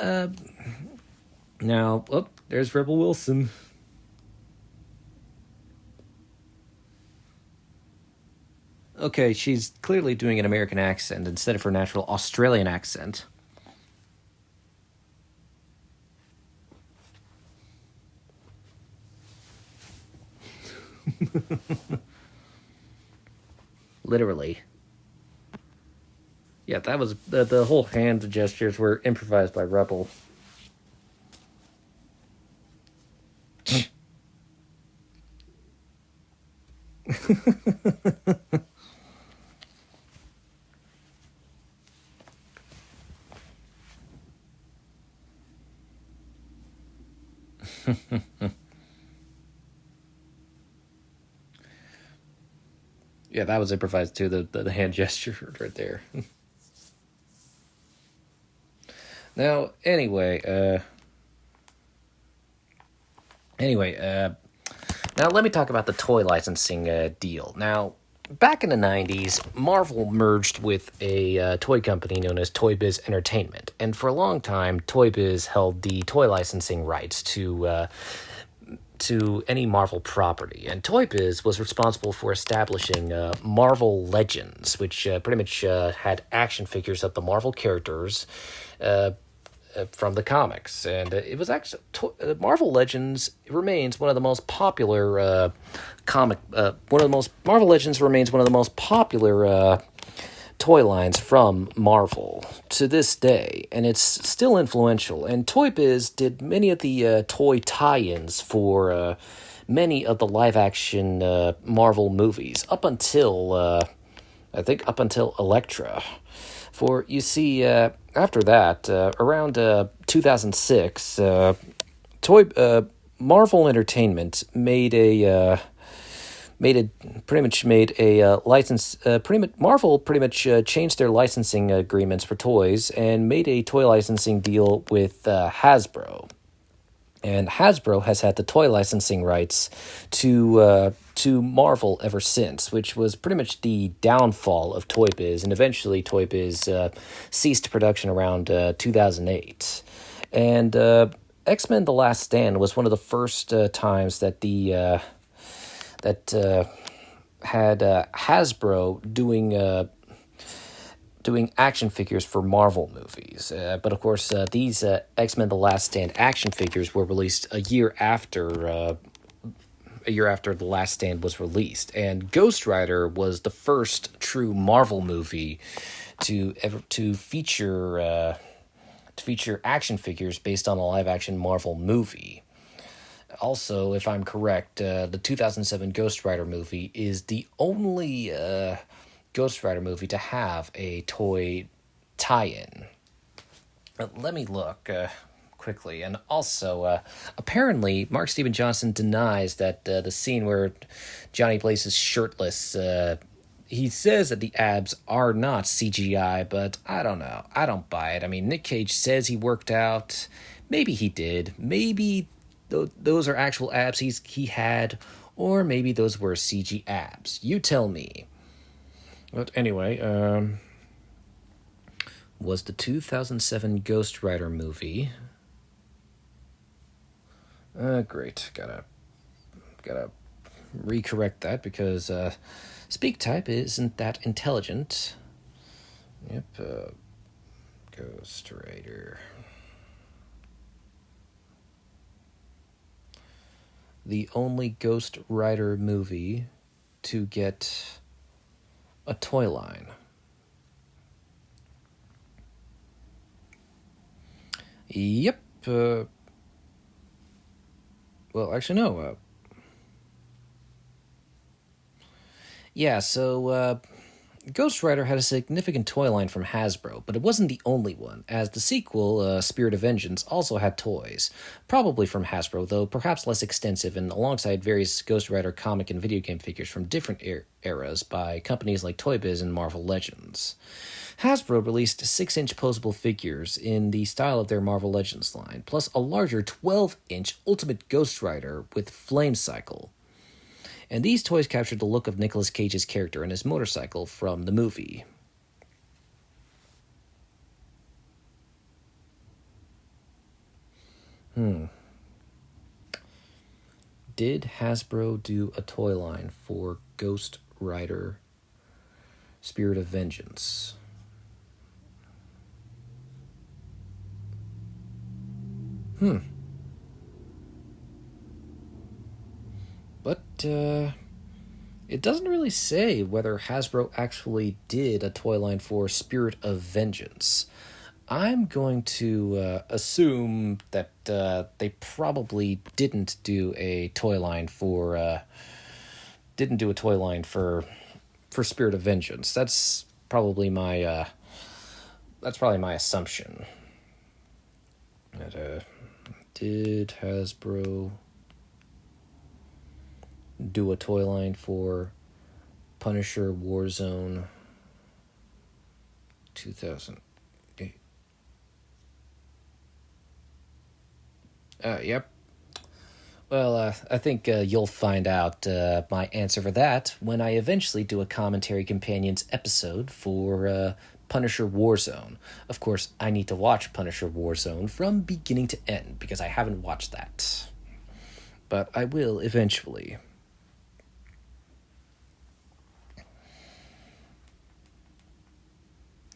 Speaker 2: there's Rebel Wilson. Okay, she's clearly doing an American accent instead of her natural Australian accent. Literally. Yeah, that was the whole hand gestures were improvised by Rebel. Yeah, that was improvised too, the hand gesture right there. Now, anyway, now let me talk about the toy licensing deal. Now, back in the 90s, Marvel merged with a toy company known as Toy Biz Entertainment, and for a long time, Toy Biz held the toy licensing rights to any Marvel property. And Toy Biz was responsible for establishing Marvel Legends, which pretty much had action figures of the Marvel characters from the comics. And it was actually... Marvel Legends remains one of the most popular Marvel Legends remains one of the most popular toy lines from Marvel to this day, and it's still influential. And Toy Biz did many of the toy tie-ins for many of the live-action Marvel movies up until Elektra. For you see, after that, around 2006, Marvel Entertainment made a license. Marvel pretty much changed their licensing agreements for toys and made a toy licensing deal with Hasbro. And Hasbro has had the toy licensing rights to Marvel ever since, which was pretty much the downfall of Toy Biz. And eventually, Toy Biz ceased production around 2008. And X-Men: The Last Stand was one of the first times that had Hasbro doing action figures for Marvel movies. But of course, these X-Men: The Last Stand action figures were released a year after The Last Stand was released. And Ghost Rider was the first true Marvel movie to feature action figures based on a live-action Marvel movie. Also, if I'm correct, the 2007 Ghost Rider movie is the only Ghost Rider movie to have a toy tie-in. Let me look quickly. And also, apparently, Mark Steven Johnson denies that the scene where Johnny Blaze is shirtless, he says that the abs are not CGI, but I don't know. I don't buy it. I mean, Nick Cage says he worked out. Maybe he did. Maybe those are actual abs he had, or maybe those were CG abs. You tell me. But anyway, was the 2007 Ghost Rider movie. Great. Gotta recorrect that because Speak Type isn't that intelligent. Yep. Ghost Rider. The only Ghost Rider movie to get a toy line. Yep. Well, actually, no. Yeah, so Ghost Rider had a significant toy line from Hasbro, but it wasn't the only one, as the sequel, Spirit of Vengeance, also had toys. Probably from Hasbro, though perhaps less extensive, and alongside various Ghost Rider comic and video game figures from different eras by companies like Toy Biz and Marvel Legends. Hasbro released 6-inch posable figures in the style of their Marvel Legends line, plus a larger 12-inch Ultimate Ghost Rider with Flame Cycle. And these toys captured the look of Nicolas Cage's character and his motorcycle from the movie. Did Hasbro do a toy line for Ghost Rider Spirit of Vengeance? But it doesn't really say whether Hasbro actually did a toy line for Spirit of Vengeance. I'm going to assume that they probably didn't do a toy line for Spirit of Vengeance. That's probably my assumption. That, did Hasbro do a toy line for Punisher Warzone 2008? Yep. Well, I think you'll find out my answer for that when I eventually do a Commentary Companions episode for Punisher Warzone. Of course, I need to watch Punisher Warzone from beginning to end because I haven't watched that. But I will eventually.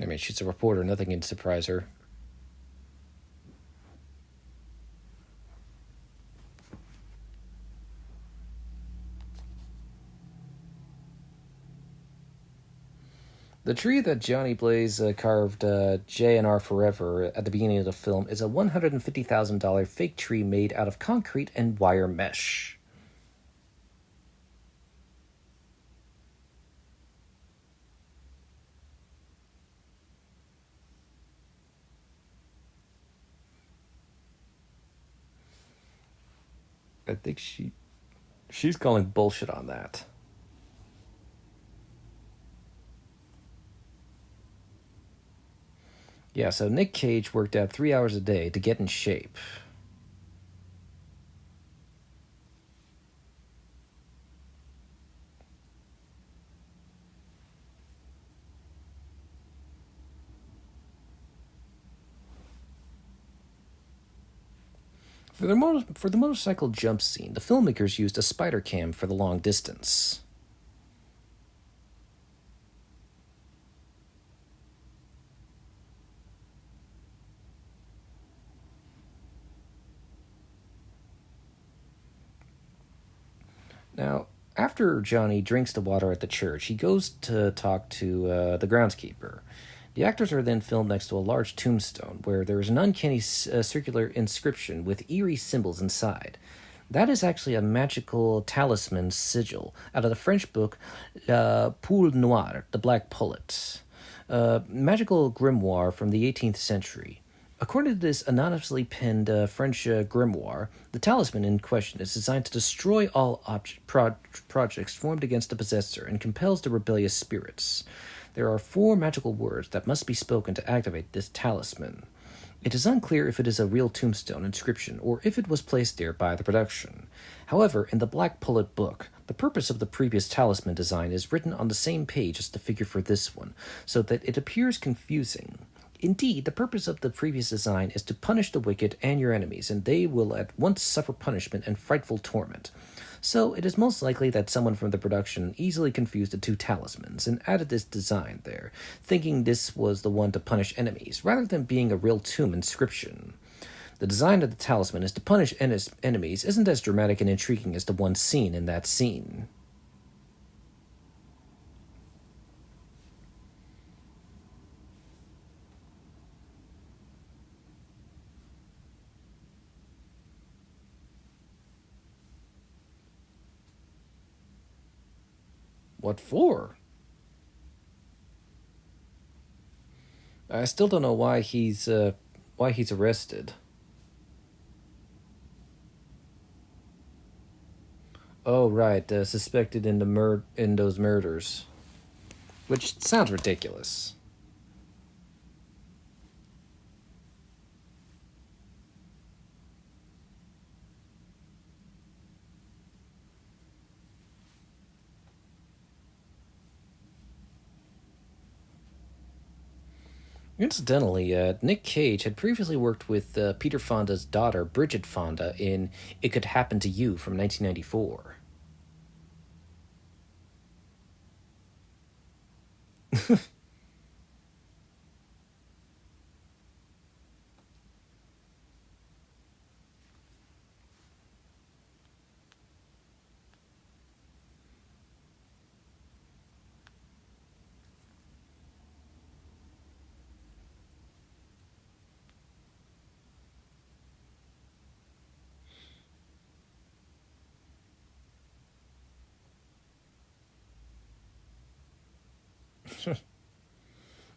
Speaker 2: I mean, she's a reporter. Nothing can surprise her. The tree that Johnny Blaze carved J&R Forever at the beginning of the film is a $150,000 fake tree made out of concrete and wire mesh. I think she's calling bullshit on that. Yeah, so Nick Cage worked out 3 hours a day to get in shape. For the motorcycle jump scene, the filmmakers used a spider cam for the long distance. Now, after Johnny drinks the water at the church, he goes to talk to the groundskeeper. The actors are then filmed next to a large tombstone where there is an uncanny circular inscription with eerie symbols inside. That is actually a magical talisman sigil out of the French book La Poule Noire, The Black Pullet, a magical grimoire from the 18th century. According to this anonymously penned French grimoire, the talisman in question is designed to destroy all projects formed against the possessor and compels the rebellious spirits. There are 4 magical words that must be spoken to activate this talisman. It is unclear if it is a real tombstone inscription or if it was placed there by the production. However, in the Black Pullet book, the purpose of the previous talisman design is written on the same page as the figure for this one, so that it appears confusing. Indeed, the purpose of the previous design is to punish the wicked and your enemies, and they will at once suffer punishment and frightful torment. So it is most likely that someone from the production easily confused the 2 talismans and added this design there, thinking this was the one to punish enemies, rather than being a real tomb inscription. The design of the talisman is to punish enemies isn't as dramatic and intriguing as the one seen in that scene. What for? I still don't know why he's arrested. Oh right, suspected in in those murders, which sounds ridiculous. Incidentally, Nick Cage had previously worked with Peter Fonda's daughter, Bridget Fonda, in It Could Happen to You from 1994.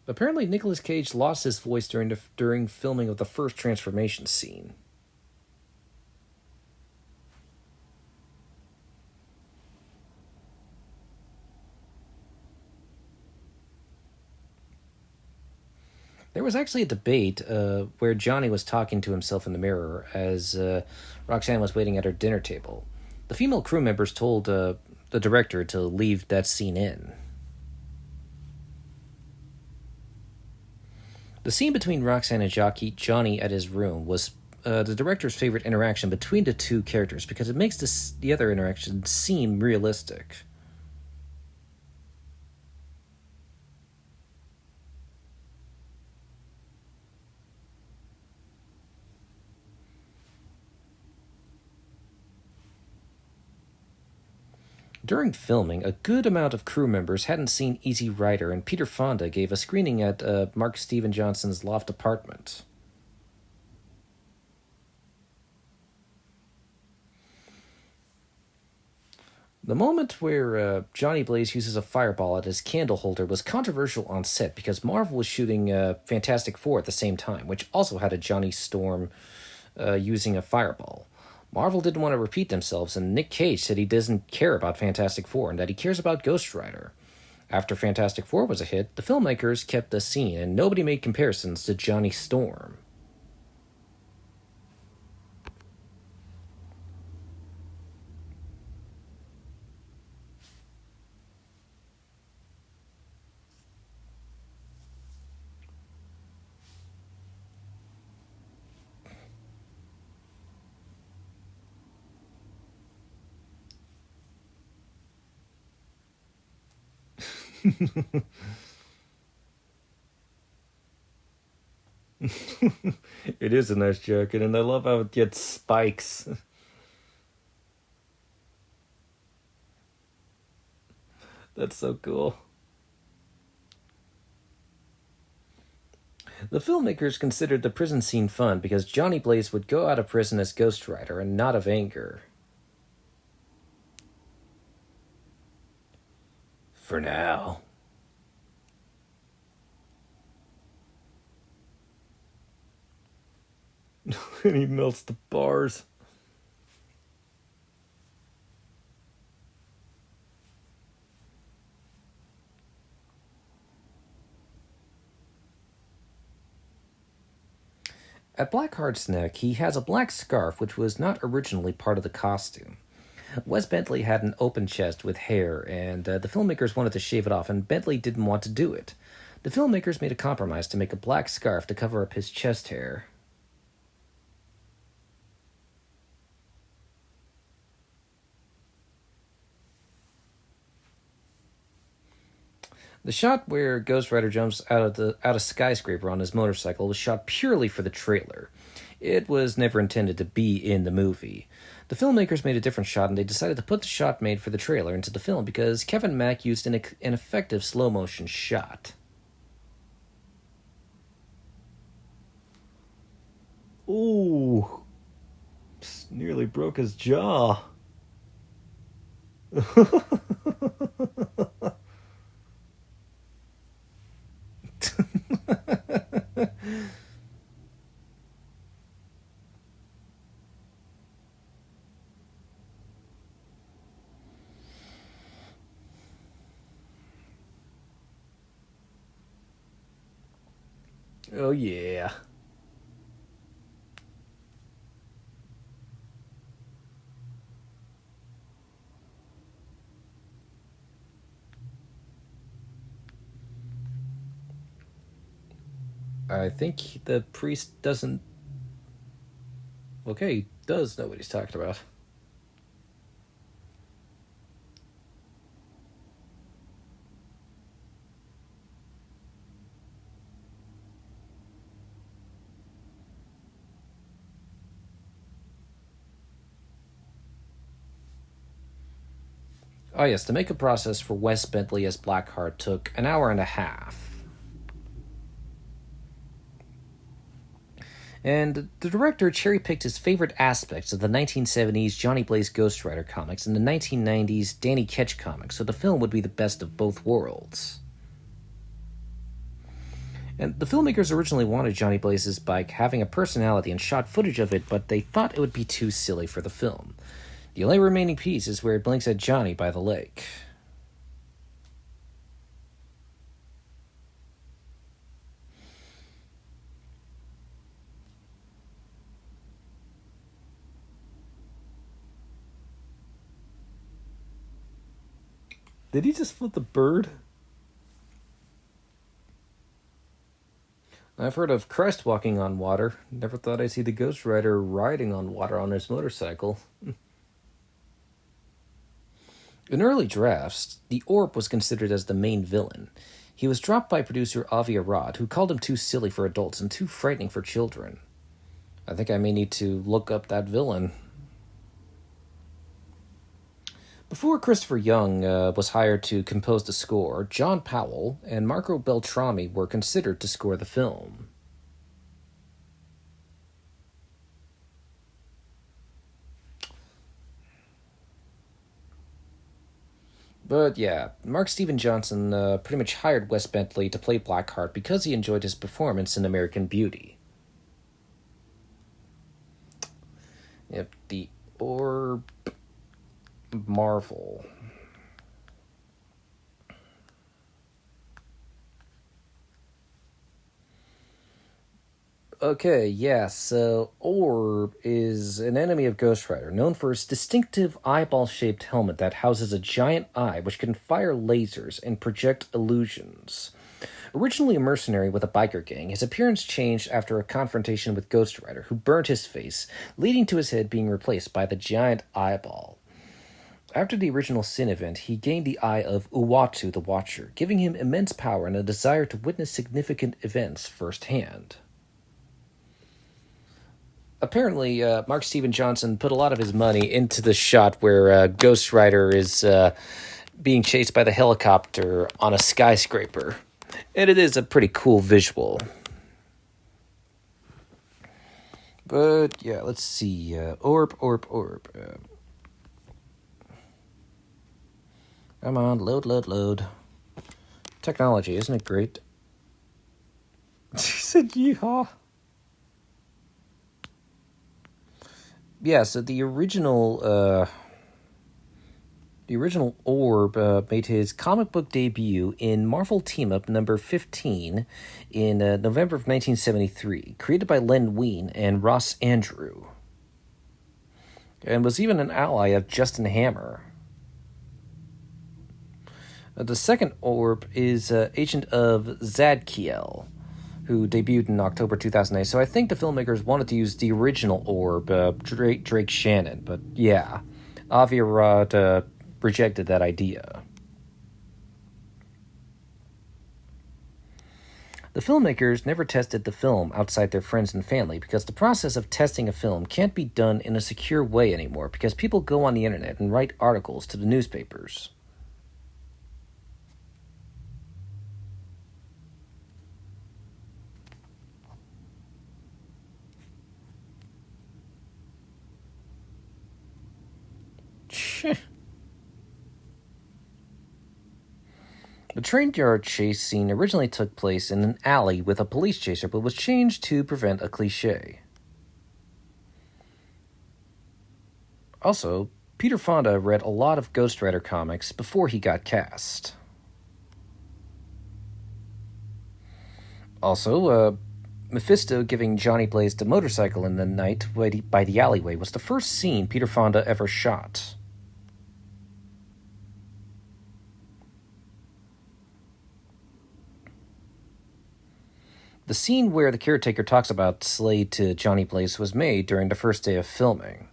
Speaker 2: Apparently, Nicolas Cage lost his voice during filming of the first transformation scene. There was actually a debate where Johnny was talking to himself in the mirror as Roxanne was waiting at her dinner table. The female crew members told the director to leave that scene in. The scene between Roxanne and Johnny at his room was the director's favorite interaction between the 2 characters because it makes the other interaction seem realistic. During filming, a good amount of crew members hadn't seen Easy Rider, and Peter Fonda gave a screening at Mark Steven Johnson's loft apartment. The moment where Johnny Blaze uses a fireball at his candle holder was controversial on set because Marvel was shooting Fantastic Four at the same time, which also had a Johnny Storm using a fireball. Marvel didn't want to repeat themselves, and Nick Cage said he doesn't care about Fantastic Four and that he cares about Ghost Rider. After Fantastic Four was a hit, the filmmakers kept the scene, and nobody made comparisons to Johnny Storm. It is a nice jacket, and I love how it gets spikes. That's so cool. The filmmakers considered the prison scene fun because Johnny Blaze would go out of prison as Ghost Rider and not of anger. For now. And he melts the bars. At Blackheart's neck, he has a black scarf which was not originally part of the costume. Wes Bentley had an open chest with hair, and the filmmakers wanted to shave it off, and Bentley didn't want to do it. The filmmakers made a compromise to make a black scarf to cover up his chest hair. The shot where Ghost Rider jumps out of skyscraper on his motorcycle was shot purely for the trailer. It was never intended to be in the movie. The filmmakers made a different shot, and they decided to put the shot made for the trailer into the film because Kevin Mack used an effective slow-motion shot. Ooh, nearly broke his jaw. Oh, yeah. I think the priest doesn't... Okay, he does know what he's talking about. Oh yes, the makeup process for Wes Bentley as Blackheart took an hour and a half. And the director cherry-picked his favorite aspects of the 1970s Johnny Blaze Ghost Rider comics and the 1990s Danny Ketch comics, so the film would be the best of both worlds. And the filmmakers originally wanted Johnny Blaze's bike having a personality and shot footage of it, but they thought it would be too silly for the film. The only remaining piece is where it blinks at Johnny by the lake. Did he just flip the bird? I've heard of Christ walking on water. Never thought I'd see the Ghost Rider riding on water on his motorcycle. In early drafts, the Orb was considered as the main villain. He was dropped by producer Avi Arad, who called him too silly for adults and too frightening for children. I think I may need to look up that villain. Before Christopher Young was hired to compose the score, John Powell and Marco Beltrami were considered to score the film. But yeah, Mark Steven Johnson pretty much hired Wes Bentley to play Blackheart because he enjoyed his performance in American Beauty. Yep, the Orb Marvel. Okay, yeah, so Orb is an enemy of Ghost Rider, known for his distinctive eyeball-shaped helmet that houses a giant eye which can fire lasers and project illusions. Originally a mercenary with a biker gang, his appearance changed after a confrontation with Ghost Rider, who burned his face, leading to his head being replaced by the giant eyeball. After the original Sin event, he gained the eye of Uatu the Watcher, giving him immense power and a desire to witness significant events firsthand. Apparently, Mark Steven Johnson put a lot of his money into the shot where Ghost Rider is being chased by the helicopter on a skyscraper. And it is a pretty cool visual. But, yeah, let's see. Orb. Come on, load. Technology, isn't it great? She said, yeehaw. So the original Orb made his comic book debut in Marvel Team-Up number 15 in November of 1973, created by Len Wein and Ross Andru, and was even an ally of Justin Hammer. The second Orb is Agent of Zadkiel, who debuted in October 2008. So I think the filmmakers wanted to use the original Orb, Drake Shannon, but yeah, Avi Arad rejected that idea. The filmmakers never tested the film outside their friends and family because the process of testing a film can't be done in a secure way anymore because people go on the internet and write articles to the newspapers. The train yard chase scene originally took place in an alley with a police chaser, but was changed to prevent a cliché. Also, Peter Fonda read a lot of Ghost Rider comics before he got cast. Also, Mephisto giving Johnny Blaze the motorcycle in the night by the alleyway was the first scene Peter Fonda ever shot. The scene where the caretaker talks about Slade to Johnny Blaze was made during the first day of filming.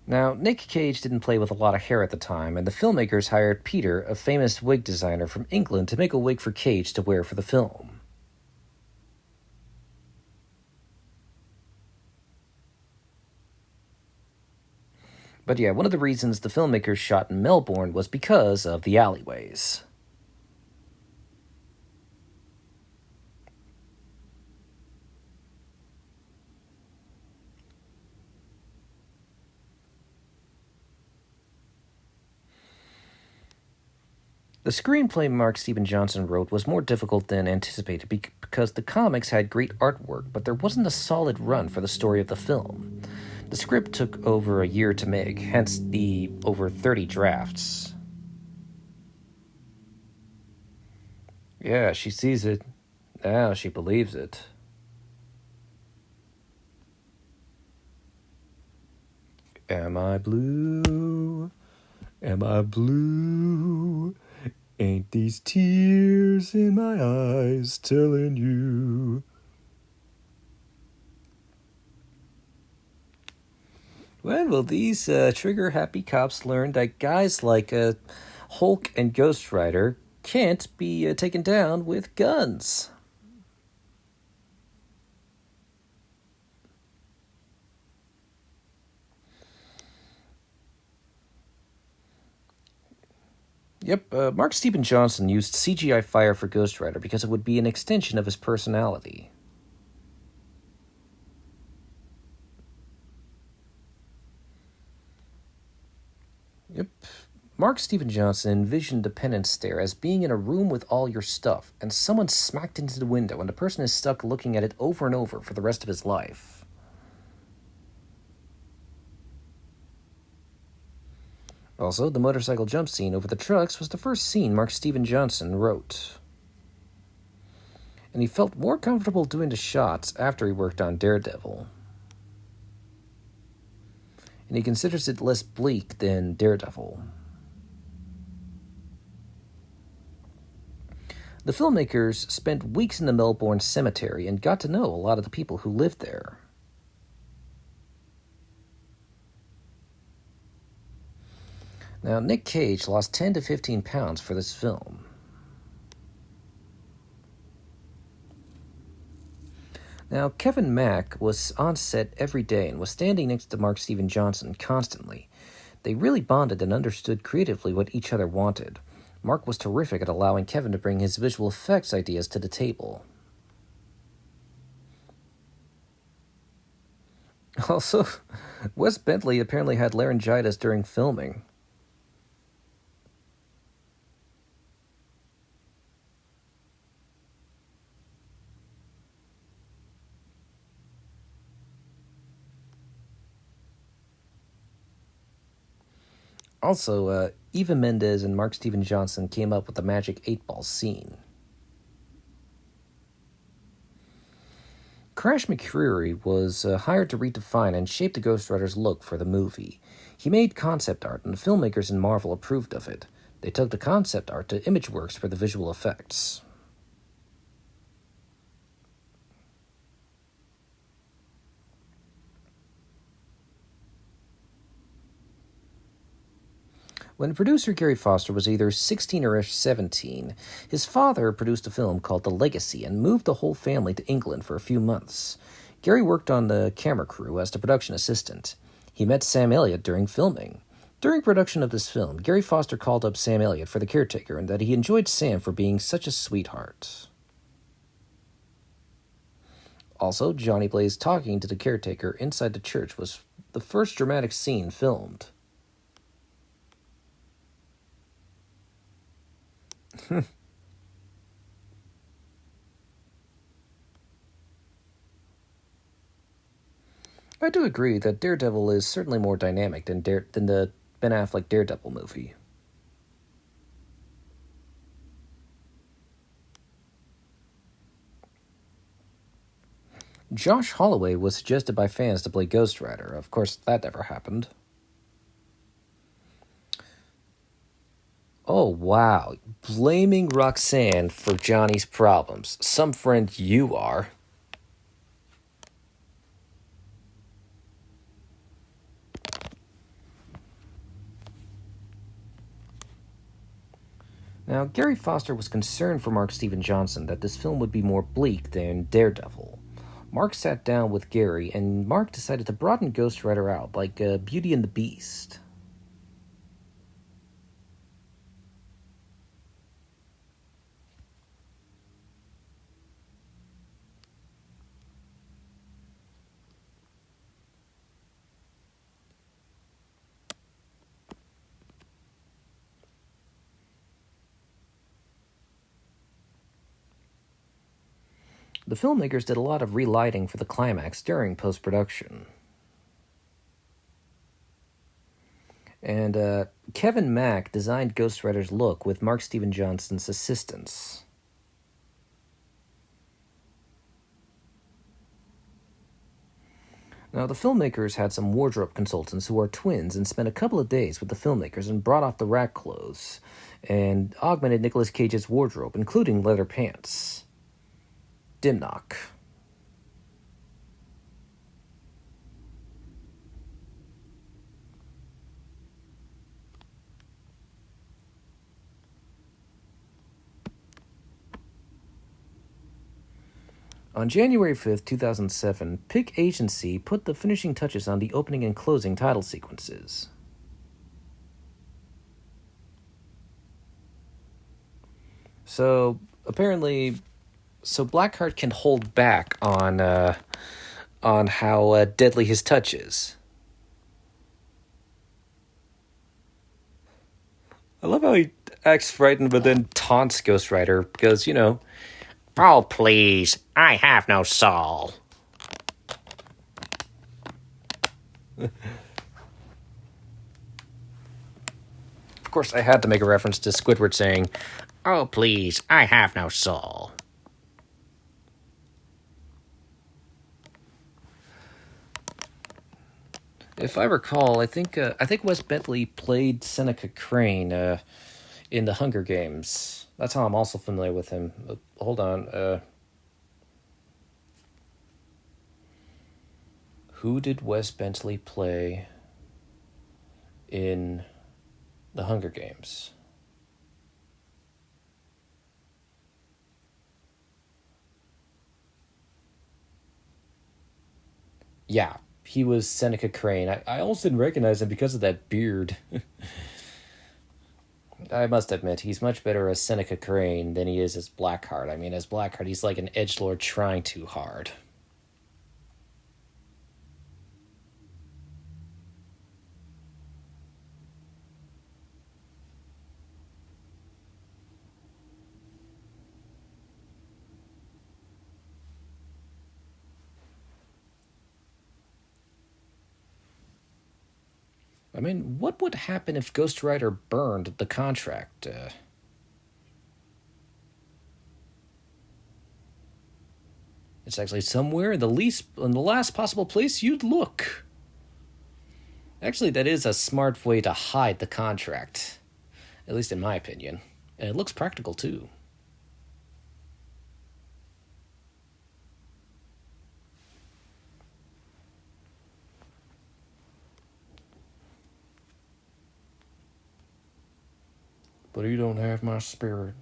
Speaker 2: Now, Nick Cage didn't play with a lot of hair at the time, and the filmmakers hired Peter, a famous wig designer from England, to make a wig for Cage to wear for the film. But yeah, one of the reasons the filmmakers shot in Melbourne was because of the alleyways. The screenplay Mark Steven Johnson wrote was more difficult than anticipated because the comics had great artwork, but there wasn't a solid run for the story of the film. The script took over a year to make, hence the over 30 drafts. Yeah, she sees it. Now she believes it. Am I blue? Am I blue? Ain't these tears in my eyes telling you? When will these trigger-happy cops learn that guys like Hulk and Ghost Rider can't be taken down with guns? Yep, Mark Steven Johnson used CGI fire for Ghost Rider because it would be an extension of his personality. Yep. Mark Steven Johnson envisioned the penance stare as being in a room with all your stuff, and someone smacked into the window, and the person is stuck looking at it over and over for the rest of his life. Also, the motorcycle jump scene over the trucks was the first scene Mark Steven Johnson wrote. And he felt more comfortable doing the shots after he worked on Daredevil. And he considers it less bleak than Daredevil. The filmmakers spent weeks in the Melbourne cemetery and got to know a lot of the people who lived there. Now, Nick Cage lost 10 to 15 pounds for this film. Now, Kevin Mack was on set every day and was standing next to Mark Steven Johnson constantly. They really bonded and understood creatively what each other wanted. Mark was terrific at allowing Kevin to bring his visual effects ideas to the table. Also, Wes Bentley apparently had laryngitis during filming. Also, Eva Mendes and Mark Steven Johnson came up with the magic 8-ball scene. Crash McCreery was hired to redefine and shape the Ghost Rider's look for the movie. He made concept art, and the filmmakers in Marvel approved of it. They took the concept art to Imageworks for the visual effects. When producer Gary Foster was either 16 or 17, his father produced a film called The Legacy and moved the whole family to England for a few months. Gary worked on the camera crew as the production assistant. He met Sam Elliott during filming. During production of this film, Gary Foster called up Sam Elliott for The Caretaker and that he enjoyed Sam for being such a sweetheart. Also, Johnny Blaze talking to the caretaker inside the church was the first dramatic scene filmed. I do agree that Daredevil is certainly more dynamic than the Ben Affleck Daredevil movie. Josh Holloway was suggested by fans to play Ghost Rider. Of course, that never happened. Oh, wow. Blaming Roxanne for Johnny's problems. Some friend you are. Now, Gary Foster was concerned for Mark Steven Johnson that this film would be more bleak than Daredevil. Mark sat down with Gary, and Mark decided to broaden Ghost Rider out, like Beauty and the Beast. The filmmakers did a lot of relighting for the climax during post-production. And Kevin Mack designed Ghost Rider's look with Mark Steven Johnson's assistance. Now, the filmmakers had some wardrobe consultants who are twins and spent a couple of days with the filmmakers and brought off the rack clothes and augmented Nicolas Cage's wardrobe, including leather pants. Dimnock. On January 5th, 2007, Pick Agency put the finishing touches on the opening and closing title sequences. So, apparently, Blackheart can hold back on how deadly his touch is. I love how he acts frightened but then taunts Ghost Rider because, oh, please, I have no soul. Of course, I had to make a reference to Squidward saying, oh, please, I have no soul. If I recall, I think Wes Bentley played Seneca Crane in the Hunger Games. That's how I'm also familiar with him. Hold on. Who did Wes Bentley play in the Hunger Games? Yeah, he was Seneca Crane. I almost didn't recognize him because of that beard. I must admit, he's much better as Seneca Crane than he is as Blackheart. I mean, as Blackheart, he's like an edgelord trying too hard. I mean, what would happen if Ghost Rider burned the contract? It's actually somewhere in the last possible place you'd look. Actually, that is a smart way to hide the contract, at least in my opinion, and it looks practical too. But you don't have my spirit.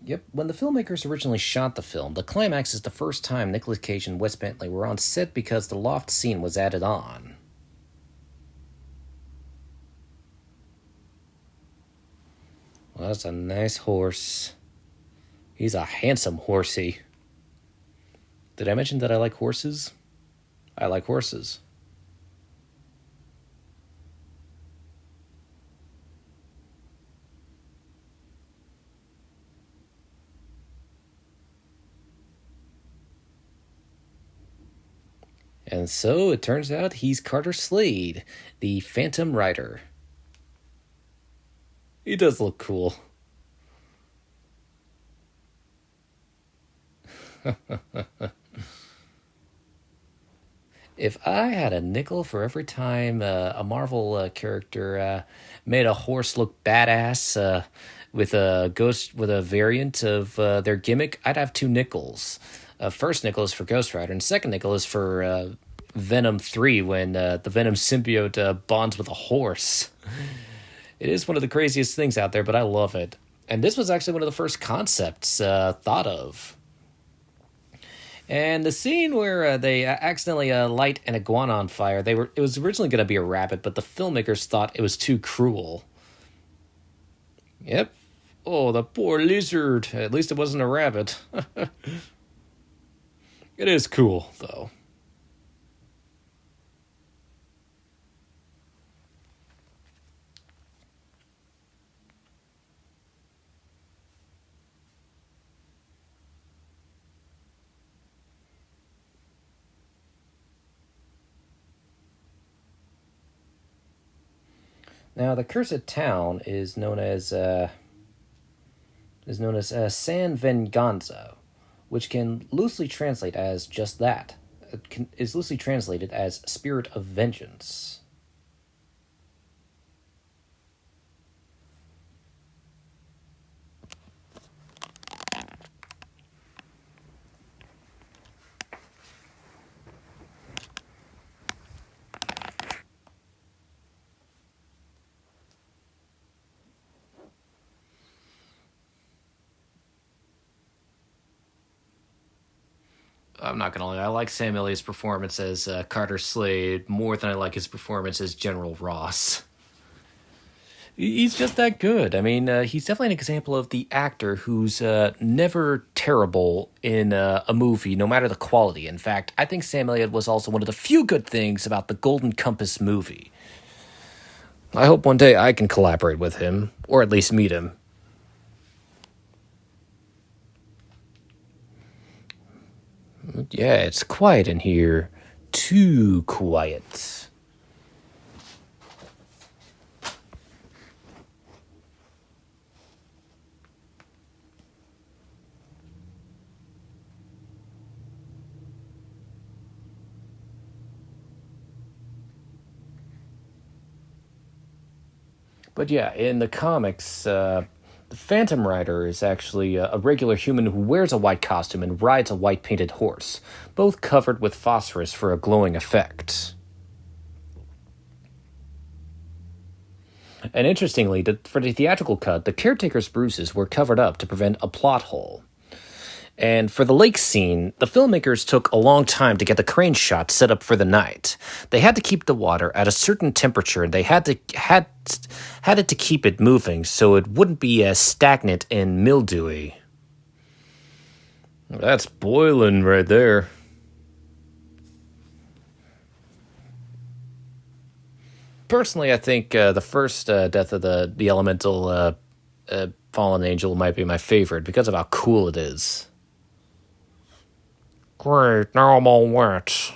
Speaker 2: Yep, when the filmmakers originally shot the film, the climax is the first time Nicolas Cage and Wes Bentley were on set because the loft scene was added on. Well, that's a nice horse. He's a handsome horsey. Did I mention that I like horses? I like horses. And so it turns out he's Carter Slade, the Phantom Rider. He does look cool. If I had a nickel for every time a Marvel character made a horse look badass with a variant of their gimmick, I'd have 2 nickels. First nickel is for Ghost Rider, and second nickel is for Venom 3 when the Venom symbiote bonds with a horse. It is one of the craziest things out there, but I love it. And this was actually one of the first concepts thought of. And the scene where they accidentally light an iguana on fire, it was originally going to be a rabbit, but the filmmakers thought it was too cruel. Yep. Oh, the poor lizard. At least it wasn't a rabbit. It is cool, though. Now, the cursed town is known as San Venganza, which can loosely translate as just that. Is loosely translated as Spirit of Vengeance. I'm not gonna lie, I like Sam Elliott's performance as Carter Slade more than I like his performance as General Ross. He's just that good. I mean, he's definitely an example of the actor who's never terrible in a movie, no matter the quality. In fact, I think Sam Elliott was also one of the few good things about the Golden Compass movie. I hope one day I can collaborate with him, or at least meet him. Yeah, it's quiet in here. Too quiet. But yeah, in the comics, the Phantom Rider is actually a regular human who wears a white costume and rides a white painted horse, both covered with phosphorus for a glowing effect. And interestingly, for the theatrical cut, the caretaker's bruises were covered up to prevent a plot hole. And for the lake scene, the filmmakers took a long time to get the crane shot set up for the night. They had to keep the water at a certain temperature, and they had it to keep it moving so it wouldn't be as stagnant and mildewy. That's boiling right there. Personally, I think the first death of the elemental fallen angel might be my favorite because of how cool it is. Great, now I'm all wet.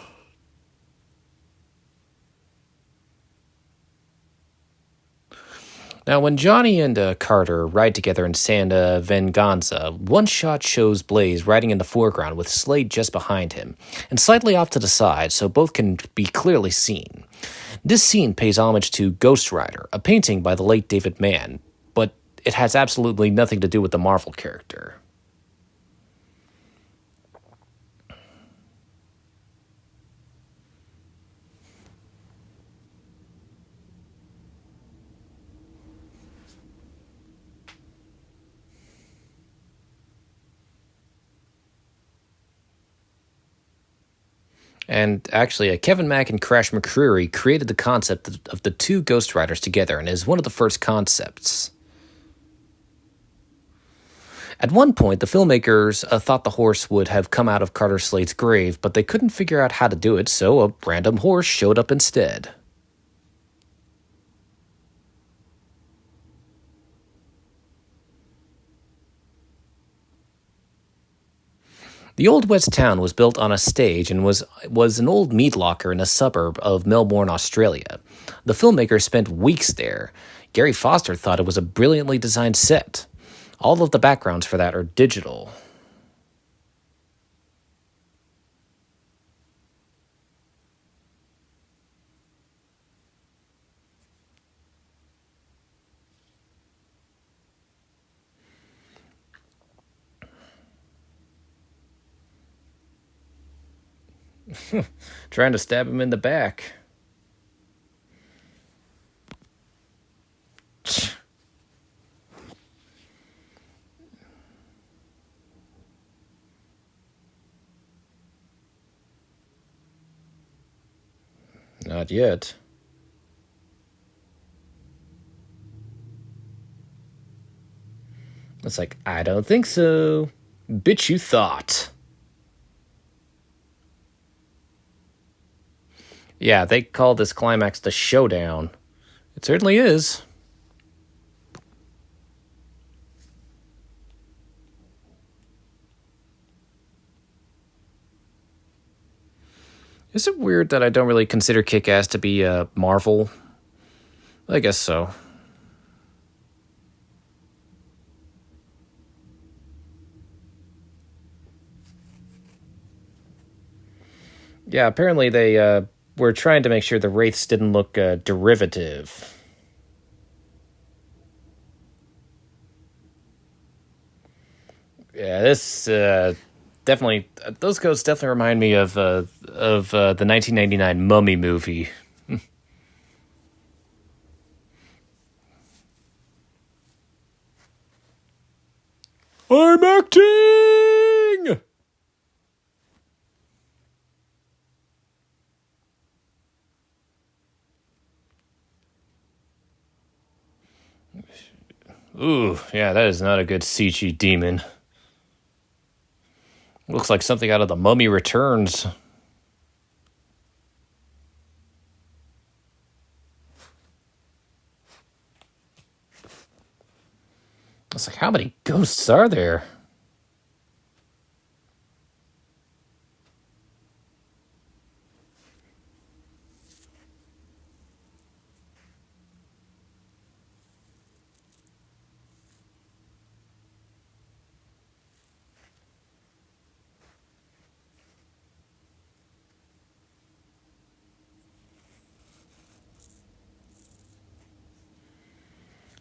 Speaker 2: Now, when Johnny and Carter ride together in San Venganza, one shot shows Blaze riding in the foreground with Slade just behind him, and slightly off to the side so both can be clearly seen. This scene pays homage to Ghost Rider, a painting by the late David Mann, but it has absolutely nothing to do with the Marvel character. And actually, Kevin Mack and Crash McCreery created the concept of the two Ghost Riders together, and is one of the first concepts. At one point, the filmmakers thought the horse would have come out of Carter Slade's grave, but they couldn't figure out how to do it, so a random horse showed up instead. The Old West Town was built on a stage and was an old meat locker in a suburb of Melbourne, Australia. The filmmakers spent weeks there. Gary Foster thought it was a brilliantly designed set. All of the backgrounds for that are digital. Trying to stab him in the back. Not yet. It's like, I don't think so. Bitch, you thought. Yeah, they call this climax the showdown. It certainly is. Is it weird that I don't really consider Kick-Ass to be Marvel? I guess so. Yeah, apparently they were trying to make sure the Wraiths didn't look derivative. Yeah, this definitely, those ghosts definitely remind me of the 1999 Mummy movie. I'm acting! Ooh, yeah, that is not a good CG demon. Looks like something out of The Mummy Returns. It's like, how many ghosts are there?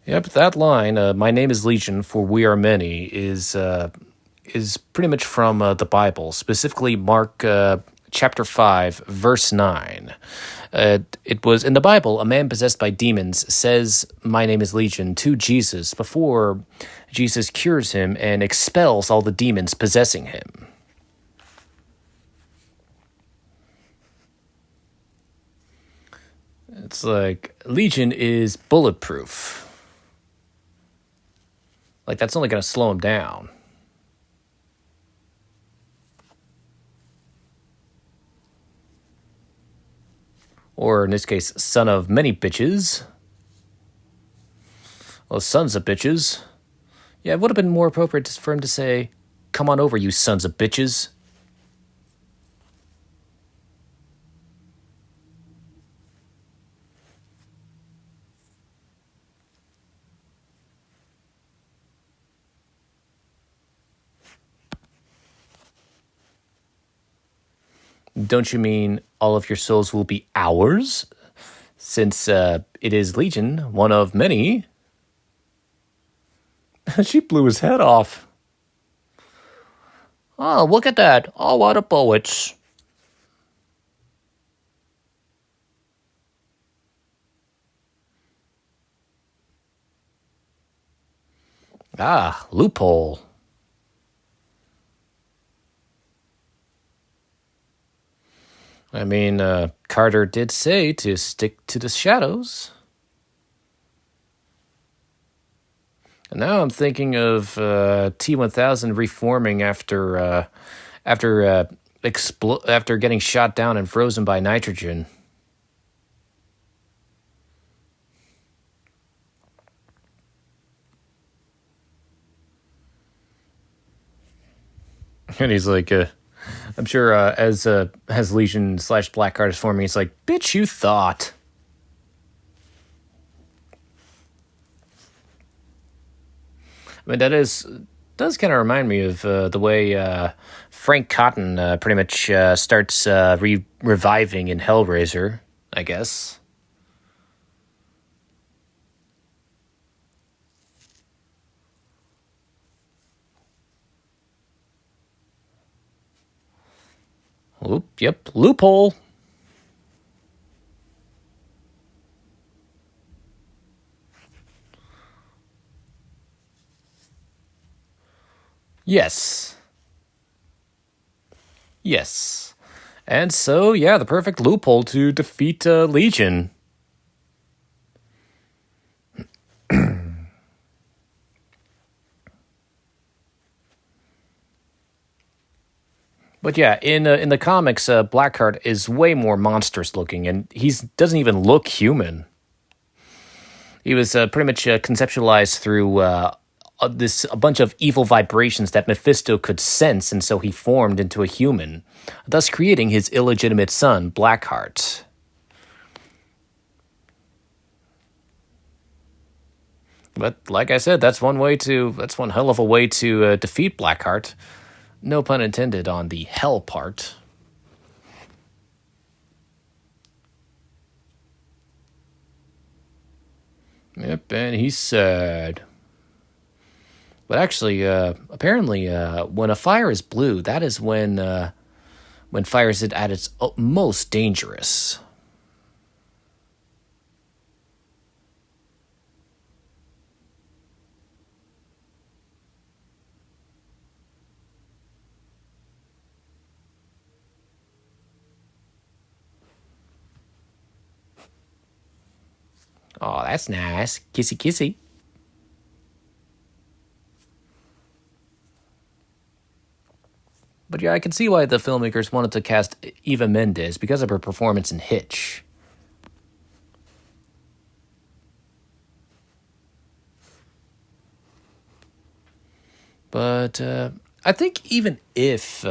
Speaker 2: Yep, that line, "My name is Legion, for we are many," is pretty much from the Bible, specifically Mark chapter 5, verse 9. It was in the Bible, a man possessed by demons says, "My name is Legion," to Jesus before Jesus cures him and expels all the demons possessing him. It's like, Legion is bulletproof. Like, that's only going to slow him down. Or, in this case, son of many bitches. Well, sons of bitches. Yeah, it would have been more appropriate for him to say, "Come on over, you sons of bitches." Don't you mean all of your souls will be ours? Since it is Legion, one of many. She blew his head off. Oh, look at that. All out of bullets. Ah, loophole. I mean, Carter did say to stick to the shadows. And now I'm thinking of T-1000 reforming after getting shot down and frozen by nitrogen. And he's like, I'm sure as Legion / Blackheart is forming, he's like, "Bitch, you thought." I mean, does kind of remind me of the way Frank Cotton pretty much starts reviving in Hellraiser, I guess. Oop, yep, loophole. Yes. Yes. And so, yeah, the perfect loophole to defeat Legion. But yeah, in the comics, Blackheart is way more monstrous looking, and he doesn't even look human. He was pretty much conceptualized through a bunch of evil vibrations that Mephisto could sense, and so he formed into a human, thus creating his illegitimate son, Blackheart. But like I said, that's one hell of a way to defeat Blackheart. No pun intended on the hell part. Yep, and he's sad. But actually, apparently, when a fire is blue, that is when fire is at its most dangerous. Oh, that's nice. Kissy kissy. But yeah, I can see why the filmmakers wanted to cast Eva Mendes because of her performance in Hitch. But I think even if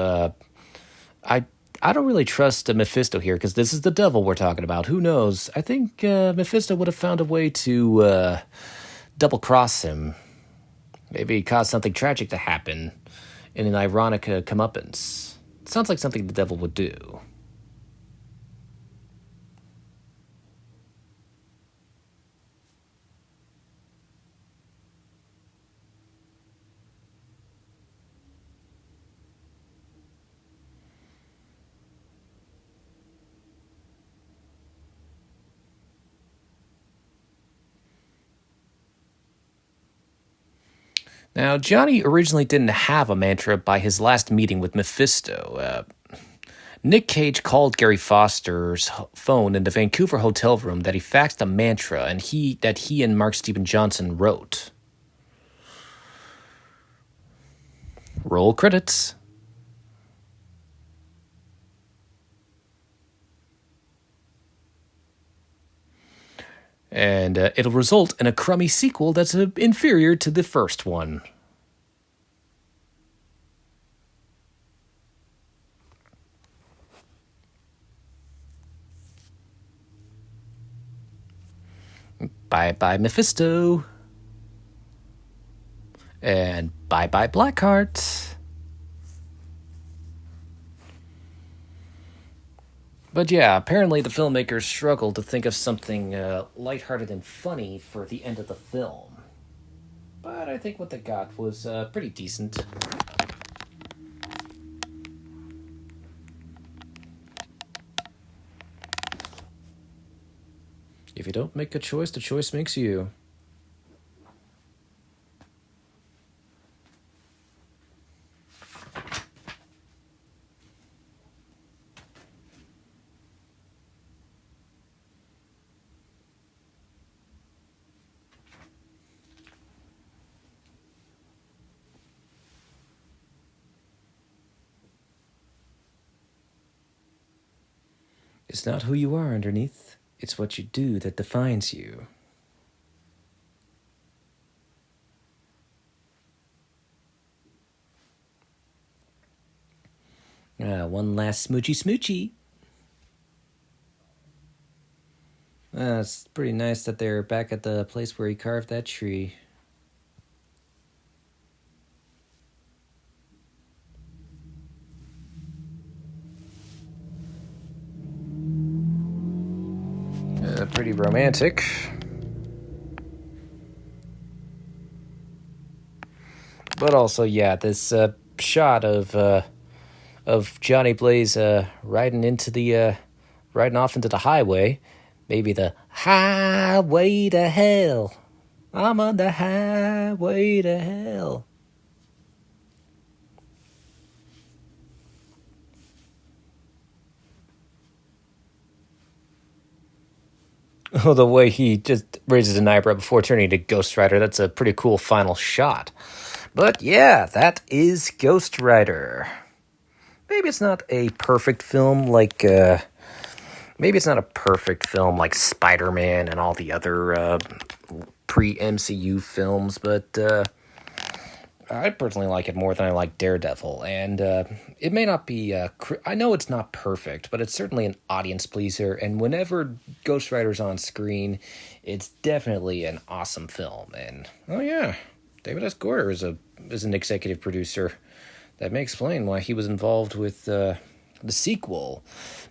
Speaker 2: I don't really trust Mephisto here because this is the devil we're talking about. Who knows? I think Mephisto would have found a way to double cross him. Maybe cause something tragic to happen in an ironic comeuppance. Sounds like something the devil would do.
Speaker 1: Now, Johnny originally didn't have a mantra by his last meeting with Mephisto. Nick Cage called Gary Foster's phone in the Vancouver hotel room that he faxed a mantra and he and Mark Steven Johnson wrote. Roll credits. And it'll result in a crummy sequel that's inferior to the first one. Bye-bye Mephisto. And bye-bye Blackheart. But yeah, apparently the filmmakers struggled to think of something lighthearted and funny for the end of the film. But I think what they got was pretty decent. If you don't make a choice, the choice makes you. It's not who you are underneath. It's what you do that defines you. One last smoochy. It's pretty nice that they're back at the place where he carved that tree. Pretty romantic. But also, yeah, this shot of Johnny Blaze riding off into the highway, maybe the highway to hell. I'm on the highway to hell. Oh, the way he just raises an eyebrow before turning to Ghost Rider, that's a pretty cool final shot. But yeah, that is Ghost Rider. Maybe it's not a perfect film like Spider-Man and all the other pre-MCU films, but I personally like it more than I like Daredevil, and it may not be, I know it's not perfect, but it's certainly an audience pleaser, and whenever Ghost Rider's on screen, it's definitely an awesome film, and, oh yeah, David S. Goyer is an executive producer. That may explain why he was involved with the sequel.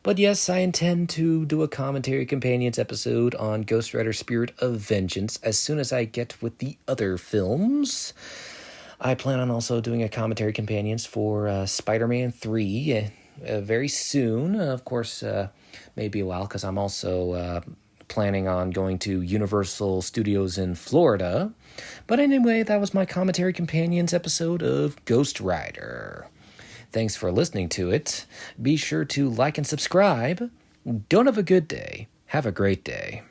Speaker 1: But yes, I intend to do a commentary companions episode on Ghost Rider Spirit of Vengeance as soon as I get with the other films. I plan on also doing a commentary companions for Spider-Man 3 very soon. Of course, maybe a while because I'm also planning on going to Universal Studios in Florida. But anyway, that was my commentary companions episode of Ghost Rider. Thanks for listening to it. Be sure to like and subscribe. Don't have a good day. Have a great day.